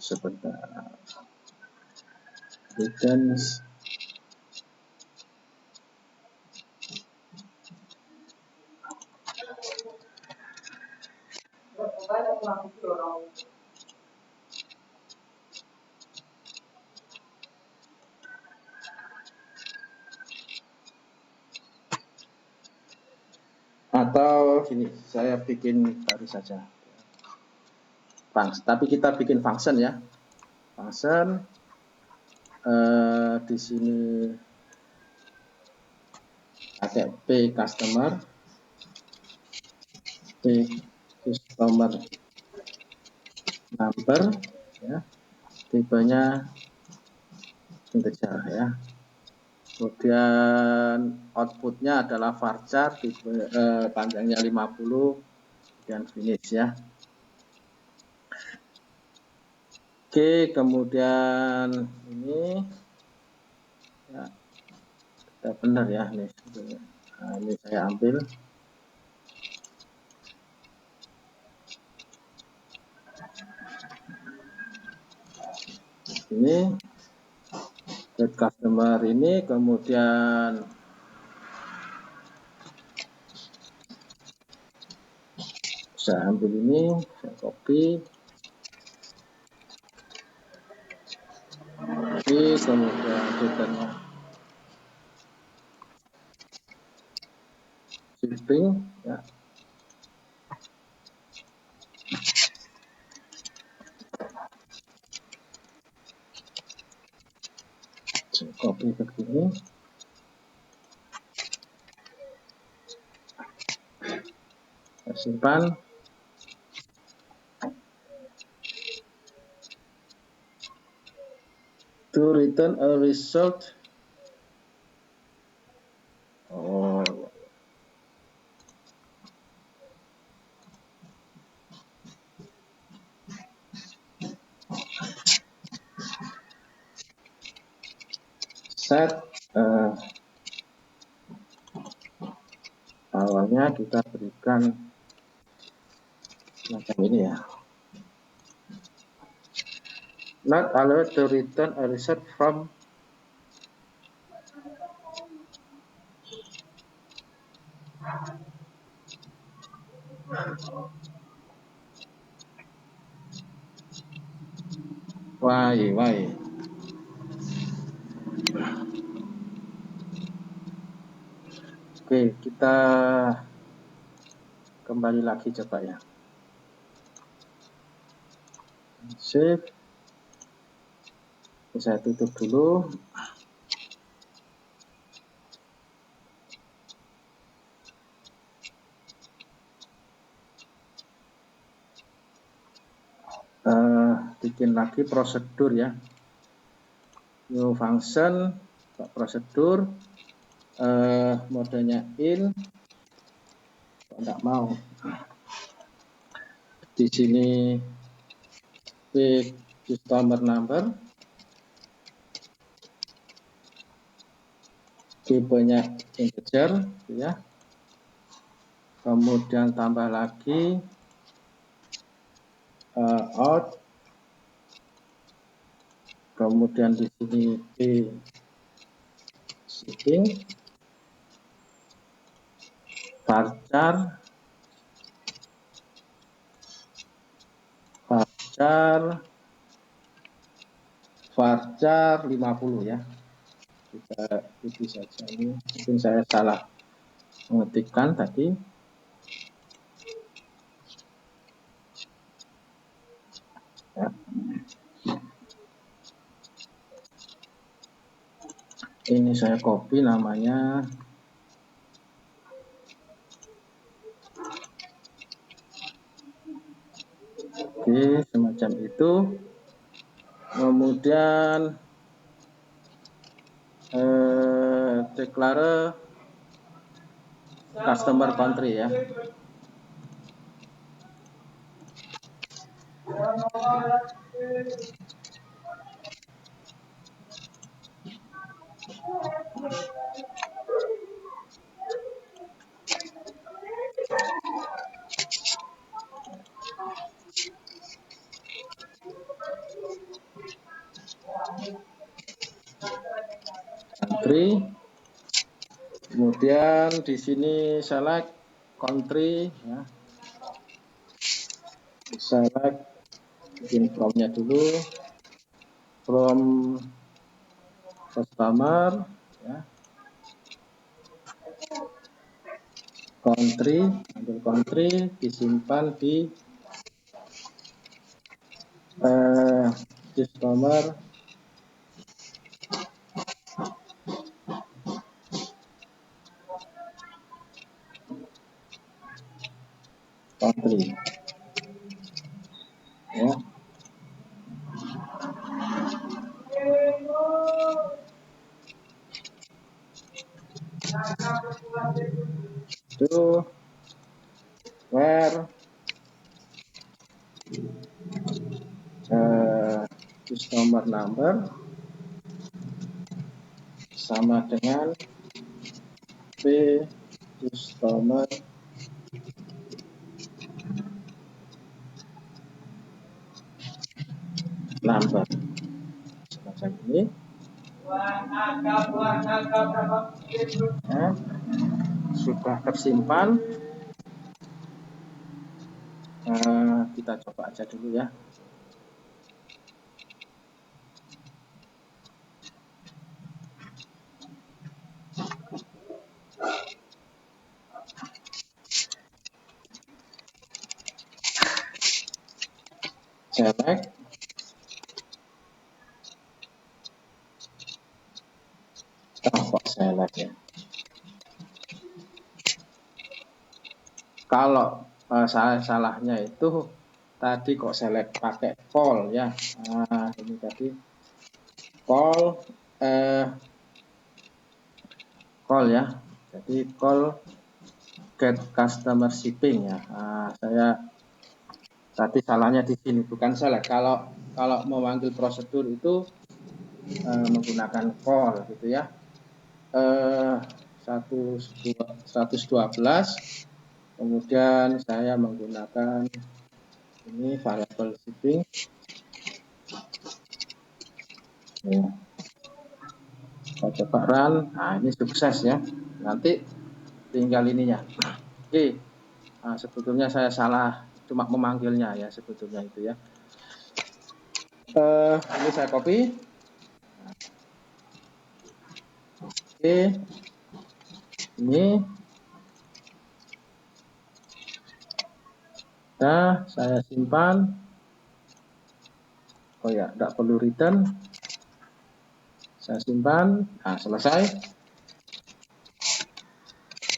Sebentar, returns atau gini, saya bikin baru saja function, tapi kita bikin function ya, function di sini pakai p customer number ya, tipenya integer ya, kemudian outputnya adalah varchar, panjangnya 50 dan finish ya. Oke, kemudian ini ya, kita benar ya, ini, nah, ini saya ambil ini get customer ini, kemudian saya ambil ini, saya copy, kemudian returnnya shipping ya, saya copy begini, saya simpan. To return a result, oh set awalnya kita berikan macam ini ya, not allowed to return a result from why. Oke, kita kembali lagi coba ya, save, saya tutup dulu. Bikin lagi prosedur ya, new function, prosedur, modenya in, enggak mau di sini pick customer number, tipenya integer ya, kemudian tambah lagi out, kemudian di sini p shipping varchar varchar 50 ya. Kita ikuti saja ini. Mungkin saya salah mengetikkan tadi. Ya. Ini saya copy namanya. Oke, semacam itu. Kemudian declare customer country ya. Country. Kemudian di sini select country ya. Select bikin from-nya dulu. From customer ya. Country, ambil country, disimpan di customer country ya. Itu where customer number sama dengan p customer number semacam ini ya. Sudah tersimpan. Kita coba aja dulu ya. Select kok select ya. Kalau salahnya itu tadi kok select pakai call ya. Nah, ini tadi call call ya. Jadi call get customer shipping ya. Nah, saya tadi salahnya di sini bukan select. Kalau memanggil prosedur itu menggunakan call gitu ya. 112 kemudian saya menggunakan ini variable shipping ya. Saya coba run. Nah, ini sukses ya. Nanti tinggal ininya. Oke. Nah, sebetulnya saya salah cuma memanggilnya ya sebetulnya itu ya. Ini saya copy. Oke. Ini nah, saya simpan. Oh ya, tidak perlu return. Saya simpan. Nah, selesai.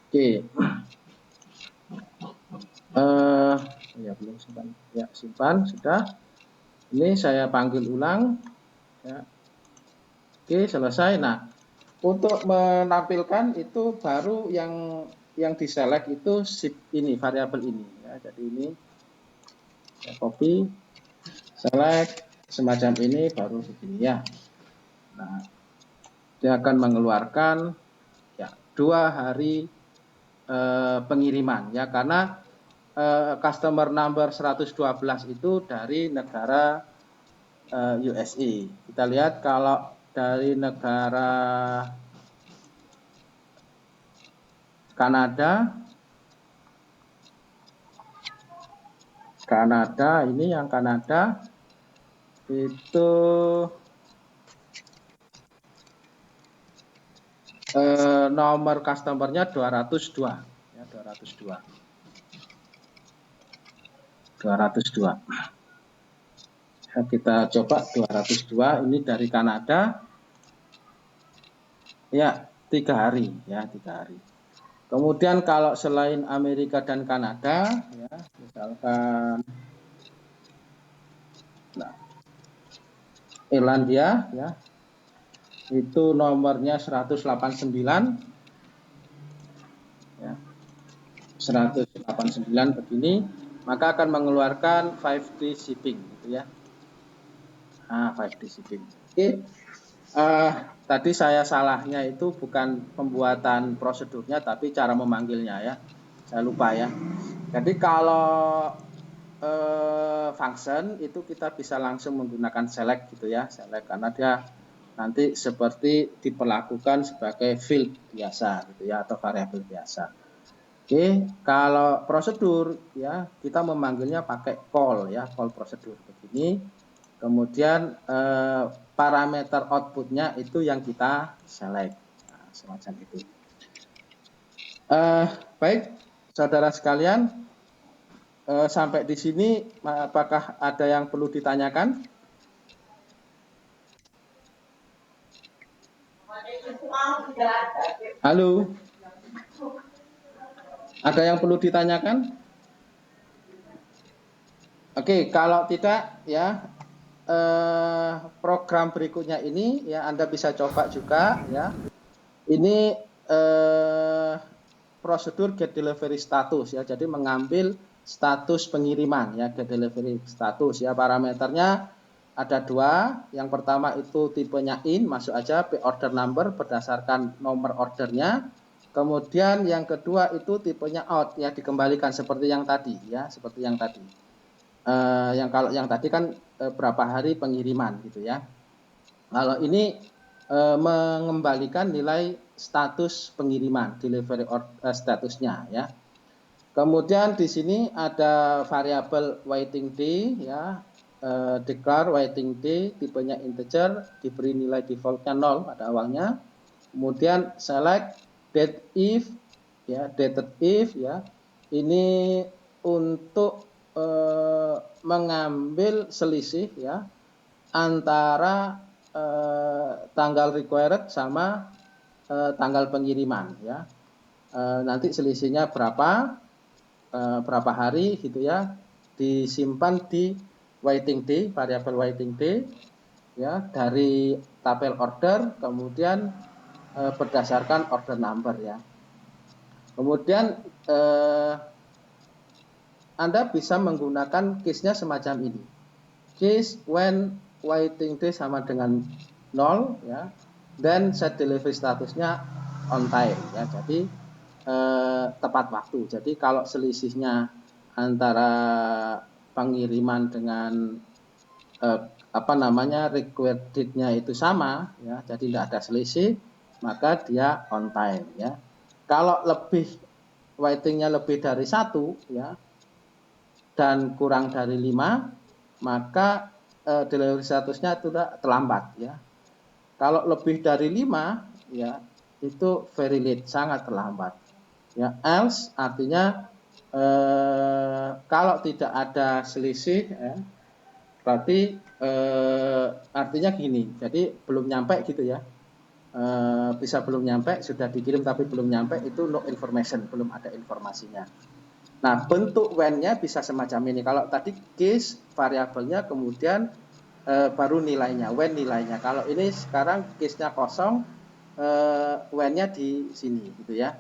Oke. Ya belum simpan. Ya, simpan sudah. Ini saya panggil ulang. Ya. Oke, selesai. Nah, untuk menampilkan itu baru yang diselect itu ship ini, variabel ini ya. Jadi ini saya copy, select semacam ini baru begini ya. Nah, dia akan mengeluarkan ya 2 hari pengiriman ya, karena customer number 112 itu dari negara USA. Kita lihat kalau dari negara Kanada ini yang Kanada itu nomor customernya 202 ya, 202. Kita coba 202 ini dari Kanada ya, 3 hari ya, 3 hari. Kemudian kalau selain Amerika dan Kanada ya, misalkan Irlandia ya, itu nomornya 189 ya, 189 begini, maka akan mengeluarkan 5D shipping gitu ya. 5D shipping. Oke. Tadi saya salahnya itu bukan pembuatan prosedurnya tapi cara memanggilnya ya. Saya lupa ya. Jadi kalau function itu kita bisa langsung menggunakan select gitu ya, select, karena dia nanti seperti diperlakukan sebagai field biasa gitu ya, atau variabel biasa. Oke, kalau prosedur ya kita memanggilnya pakai call ya, call prosedur begini. Kemudian parameter outputnya itu yang kita select, nah, semacam itu. Baik, saudara sekalian, sampai di sini apakah ada yang perlu ditanyakan? Halo, ada yang perlu ditanyakan? Oke, kalau tidak ya, program berikutnya ini ya Anda bisa coba juga ya. Ini prosedur get delivery status ya. Jadi mengambil status pengiriman ya, get delivery status ya. Parameternya ada 2. Yang pertama itu tipenya in, masuk aja order number berdasarkan nomor ordernya. Kemudian yang kedua itu tipenya out ya, dikembalikan seperti yang tadi ya, seperti yang tadi. Kalau yang tadi kan berapa hari pengiriman gitu ya. Kalau ini mengembalikan nilai status pengiriman, delivery statusnya ya. Kemudian di sini ada variabel waiting day ya, declare waiting day, tipenya integer, diberi nilai defaultnya 0 pada awalnya. Kemudian select date if ya, dated if ya. Ini untuk mengambil selisih ya antara tanggal required sama tanggal pengiriman ya. Nanti selisihnya berapa hari gitu ya, disimpan di waiting day, variabel waiting day ya, dari tabel order, kemudian berdasarkan order number ya. Kemudian Anda bisa menggunakan case-nya semacam ini. Case when waiting day sama dengan 0 ya, dan set delivery statusnya on time ya. Jadi tepat waktu. Jadi kalau selisihnya antara pengiriman dengan required date-nya itu sama ya, jadi tidak ada selisih, maka dia on time ya. Kalau waiting-nya lebih dari 1 ya dan kurang dari 5, maka delivery statusnya itu terlambat ya. Kalau lebih dari 5 ya, itu very late, sangat terlambat ya. Else artinya kalau tidak ada selisih ya, berarti artinya gini, jadi belum nyampe gitu ya. Bisa belum nyampe, sudah dikirim tapi belum nyampe, itu no information, belum ada informasinya. Nah, bentuk when-nya bisa semacam ini. Kalau tadi case variabelnya, kemudian baru nilainya, when nilainya. Kalau ini sekarang case-nya kosong, when-nya di sini gitu ya.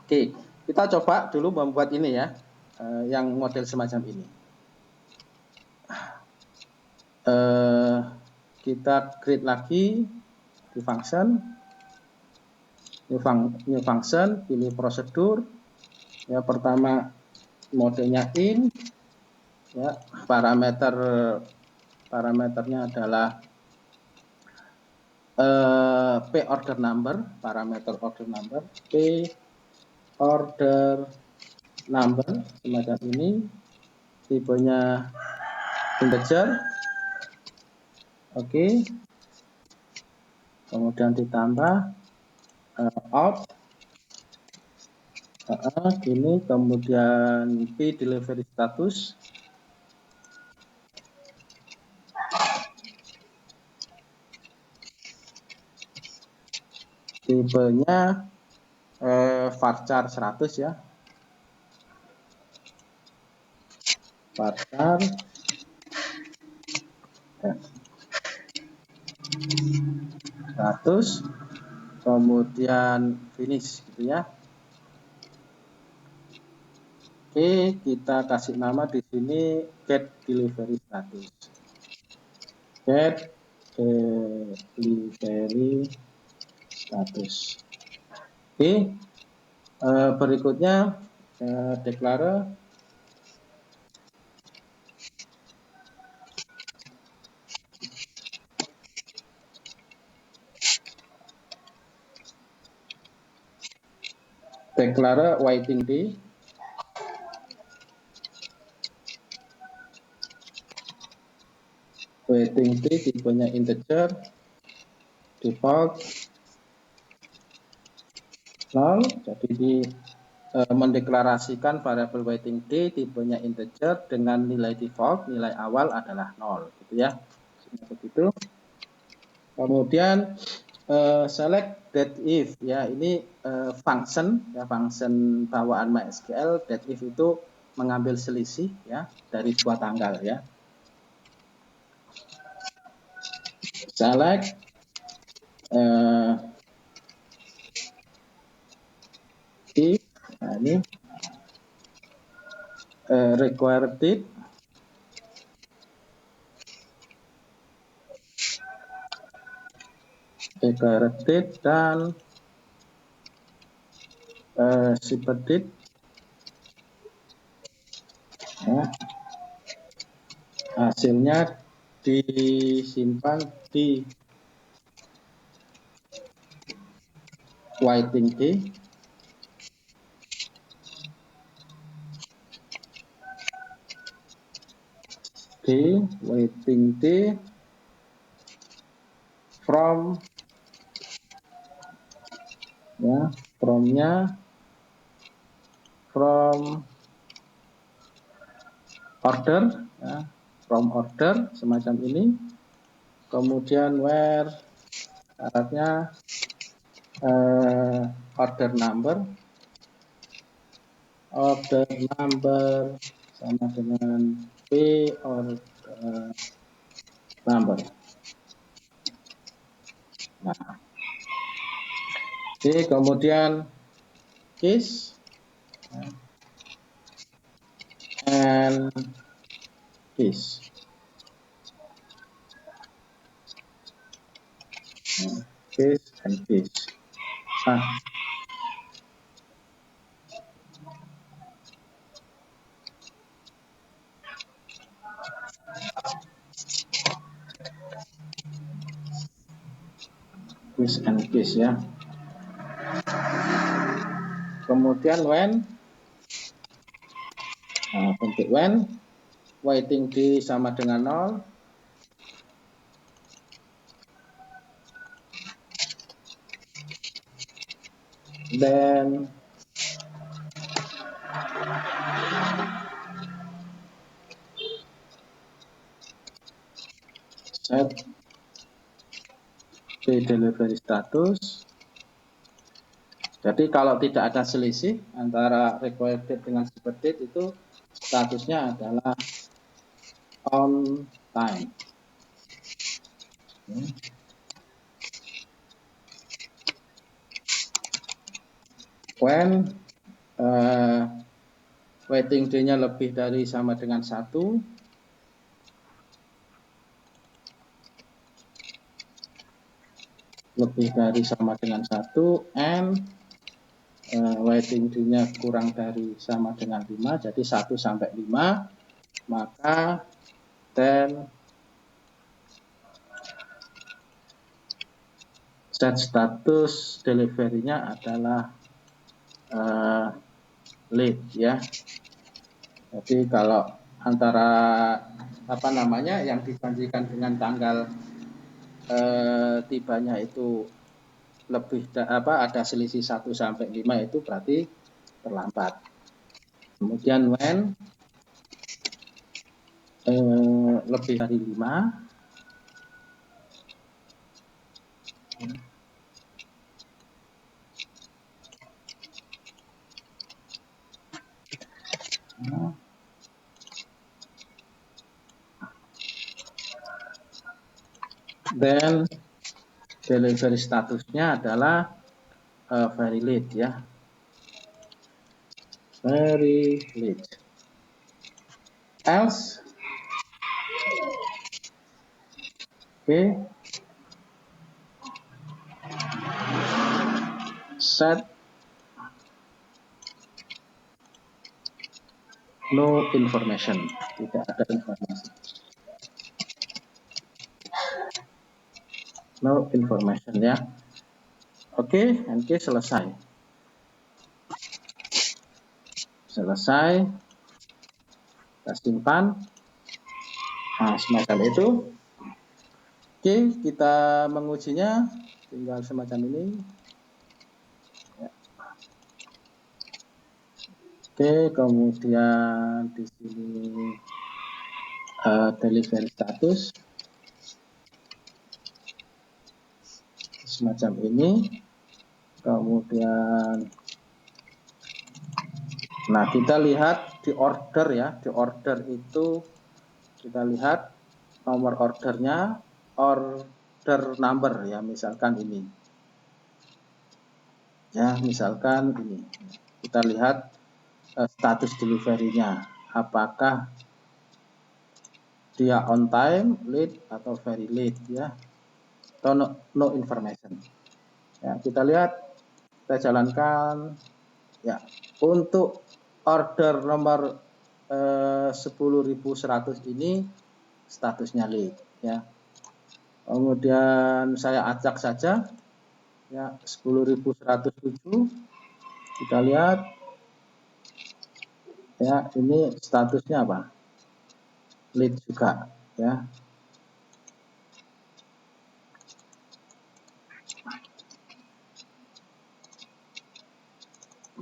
Oke, kita coba dulu membuat ini ya, yang model semacam ini. Kita create lagi di function, new function, pilih prosedur. Ya, pertama modenya in ya, parameternya adalah p order number, parameter order number, p order number semacam ini, tipenya integer, Oke. Kemudian ditambah out gini, kemudian P delivery status, tipenya varchar 100 ya, varchar 100, kemudian finish gitu ya. Oke, kita kasih nama di sini get delivery status. Get delivery status. Oke, berikutnya declare waiting day. Waiting day tipenya integer, default null, jadi di mendeklarasikan variabel waiting day tipenya integer dengan nilai default, nilai awal adalah 0 gitu ya. Begitu. Kemudian select that if ya, ini function ya, function bawaan MySQL. That if itu mengambil selisih ya dari sebuah tanggal ya. Select if, nah ini required date, dan shipper date ya. Hasilnya disimpan di waiting day from ya, from order ya, from order semacam ini. Kemudian where syaratnya order number sama dengan P order number. Nah, oke, kemudian case and case. Case and case. Nah, case and case ya. Kemudian when, nah, untuk when waiting day sama dengan 0, then set the delivery status. Jadi kalau tidak ada selisih antara required date dengan shipper date, itu statusnya adalah on time. When waiting day-nya lebih dari sama dengan 1, lebih dari sama dengan 1, and waiting day-nya kurang dari sama dengan 5, jadi 1 sampai 5, maka then set status delivery-nya adalah late ya. Jadi kalau antara yang dijanjikan dengan tanggal tibanya itu lebih ada selisih 1 sampai 5 itu berarti terlambat. Kemudian when lebih dari 5, then delivery statusnya adalah very late ya, very late. Else, set no information, tidak ada informasi, no information ya. Oke, selesai. Kita simpan. Nah, semacam itu. Oke, kita mengujinya tinggal semacam ini. Oke, kemudian di sini delivery status semacam ini. Kemudian, nah kita lihat di order ya, di order itu kita lihat nomor ordernya, order number ya, misalkan ini. Ya, misalkan ini. Kita lihat status delivery-nya, apakah dia on time, late atau very late ya, atau no information. Ya, kita lihat, kita jalankan ya. Untuk order nomor 10.100 ini statusnya late ya. Kemudian saya acak saja ya, 10.107 kita lihat ya, ini statusnya apa, late juga ya.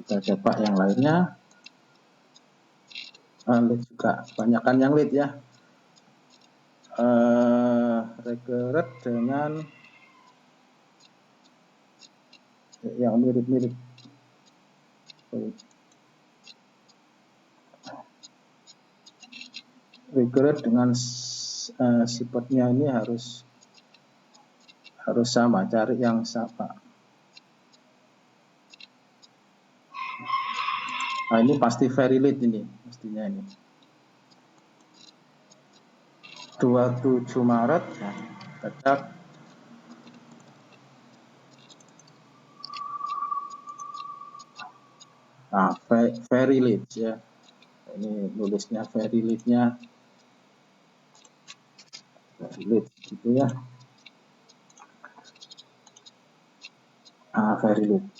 Kita coba yang lainnya, late juga, kebanyakan yang late ya. Regret dengan yang mirip-mirip. Regret dengan sifatnya ini harus sama, cari yang sama. Nah, ini pasti very late ini, mestinya ini. 27 Maret ya, tetap. Nah, very late ya. Ini nulisnya very late-nya. Very late gitu ya. Ah, very late.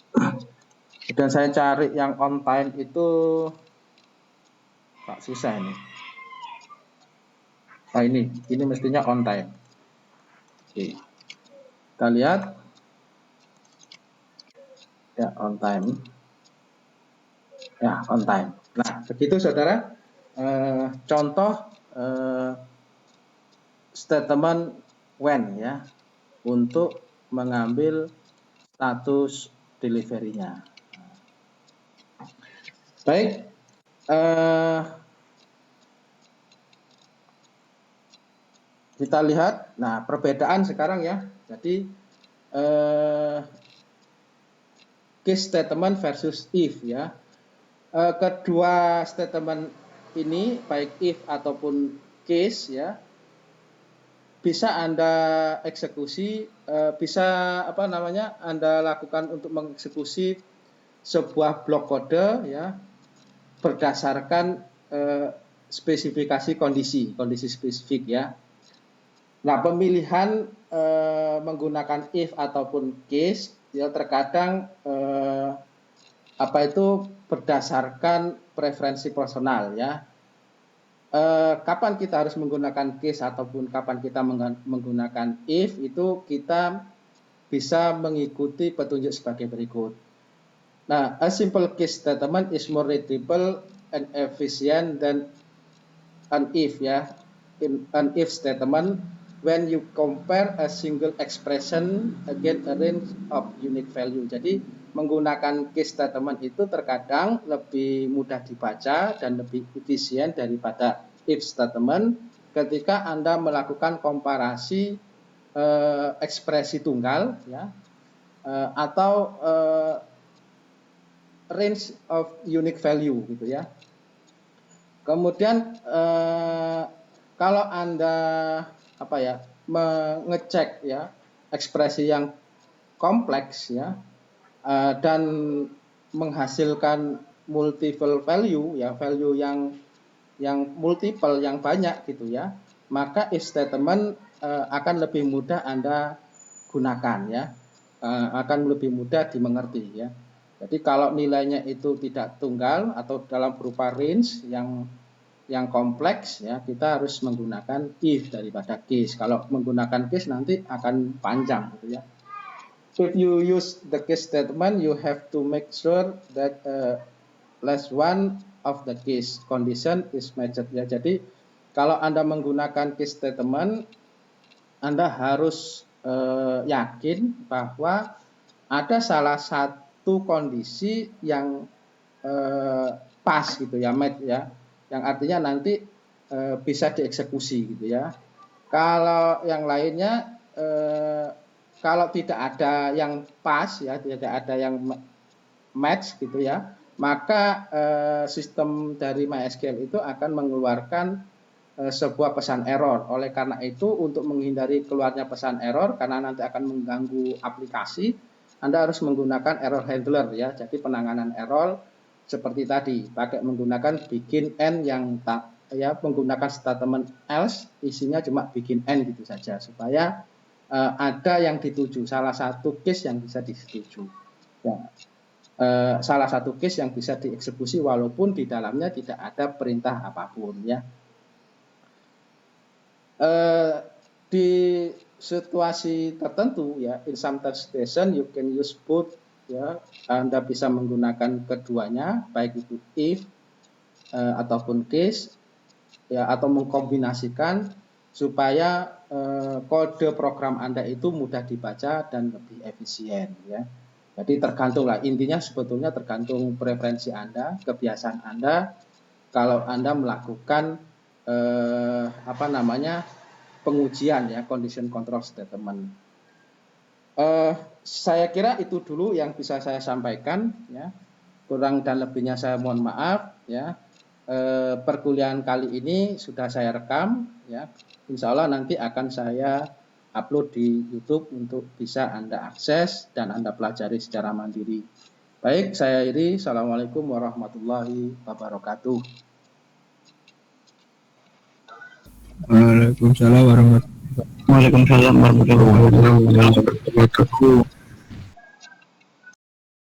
Dan saya cari yang on time itu susah ini. Nah, ini mestinya on time. Oke. Kita lihat ya, on time. Ya, on time. Nah, begitu saudara. Contoh statement when ya, untuk mengambil status delivery-nya. Baik, kita lihat. Nah, perbedaan sekarang ya. Jadi case statement versus if ya. Kedua statement ini, baik if ataupun case ya, bisa Anda eksekusi, bisa Anda lakukan untuk mengeksekusi sebuah blok kode ya, berdasarkan spesifikasi kondisi spesifik ya. Nah, pemilihan menggunakan if ataupun case ya, terkadang berdasarkan preferensi personal ya. kapan kita harus menggunakan case ataupun kapan kita menggunakan if, itu kita bisa mengikuti petunjuk sebagai berikut. Nah, a simple case statement is more readable and efficient than an if, ya. In an if statement, when you compare a single expression against a range of unique value. Jadi menggunakan case statement itu terkadang lebih mudah dibaca dan lebih efisien daripada if statement ketika Anda melakukan komparasi ekspresi tunggal, ya, atau range of unique value, gitu ya. Kemudian kalau Anda mengecek, ya, ekspresi yang kompleks, ya, dan menghasilkan multiple value, ya, value yang multiple, yang banyak, gitu ya, maka if statement akan lebih mudah Anda gunakan, ya, akan lebih mudah dimengerti, ya. Jadi kalau nilainya itu tidak tunggal atau dalam berupa range yang kompleks, ya, kita harus menggunakan if daripada case. Kalau menggunakan case nanti akan panjang, gitu ya. If you use the case statement, you have to make sure that last one of the case condition is matched, ya. Jadi kalau Anda menggunakan case statement, Anda harus yakin bahwa ada salah satu kondisi yang pas, gitu ya, match, ya, yang artinya nanti bisa dieksekusi, gitu ya. Kalau yang lainnya, kalau tidak ada yang pas, ya, tidak ada yang match, gitu ya, maka sistem dari MySQL itu akan mengeluarkan sebuah pesan error. Oleh karena itu, untuk menghindari keluarnya pesan error karena nanti akan mengganggu aplikasi, Anda harus menggunakan error handler, ya. Jadi penanganan error seperti tadi, pakai menggunakan begin end yang menggunakan statement else, isinya cuma begin end gitu saja, supaya ada yang dituju, salah satu case yang bisa disetujui, ya. Salah satu case yang bisa dieksekusi walaupun di dalamnya tidak ada perintah apapun, ya. Di situasi tertentu, ya, in some situation you can use both, ya. Anda bisa menggunakan keduanya, baik itu if ataupun case, ya, atau mengkombinasikan supaya kode program Anda itu mudah dibaca dan lebih efisien, ya. Jadi tergantunglah, intinya sebetulnya tergantung preferensi Anda, kebiasaan Anda. Kalau Anda melakukan pengujian, ya, condition control statement. Saya kira itu dulu yang bisa saya sampaikan, ya. Kurang dan lebihnya saya mohon maaf, ya. Perkuliahan kali ini sudah saya rekam, ya. Insya Allah nanti akan saya upload di YouTube untuk bisa Anda akses dan Anda pelajari secara mandiri. Baik, saya akhiri. Assalamualaikum warahmatullahi wabarakatuh. Waalaikumsalam warahmatullahi wabarakatuh.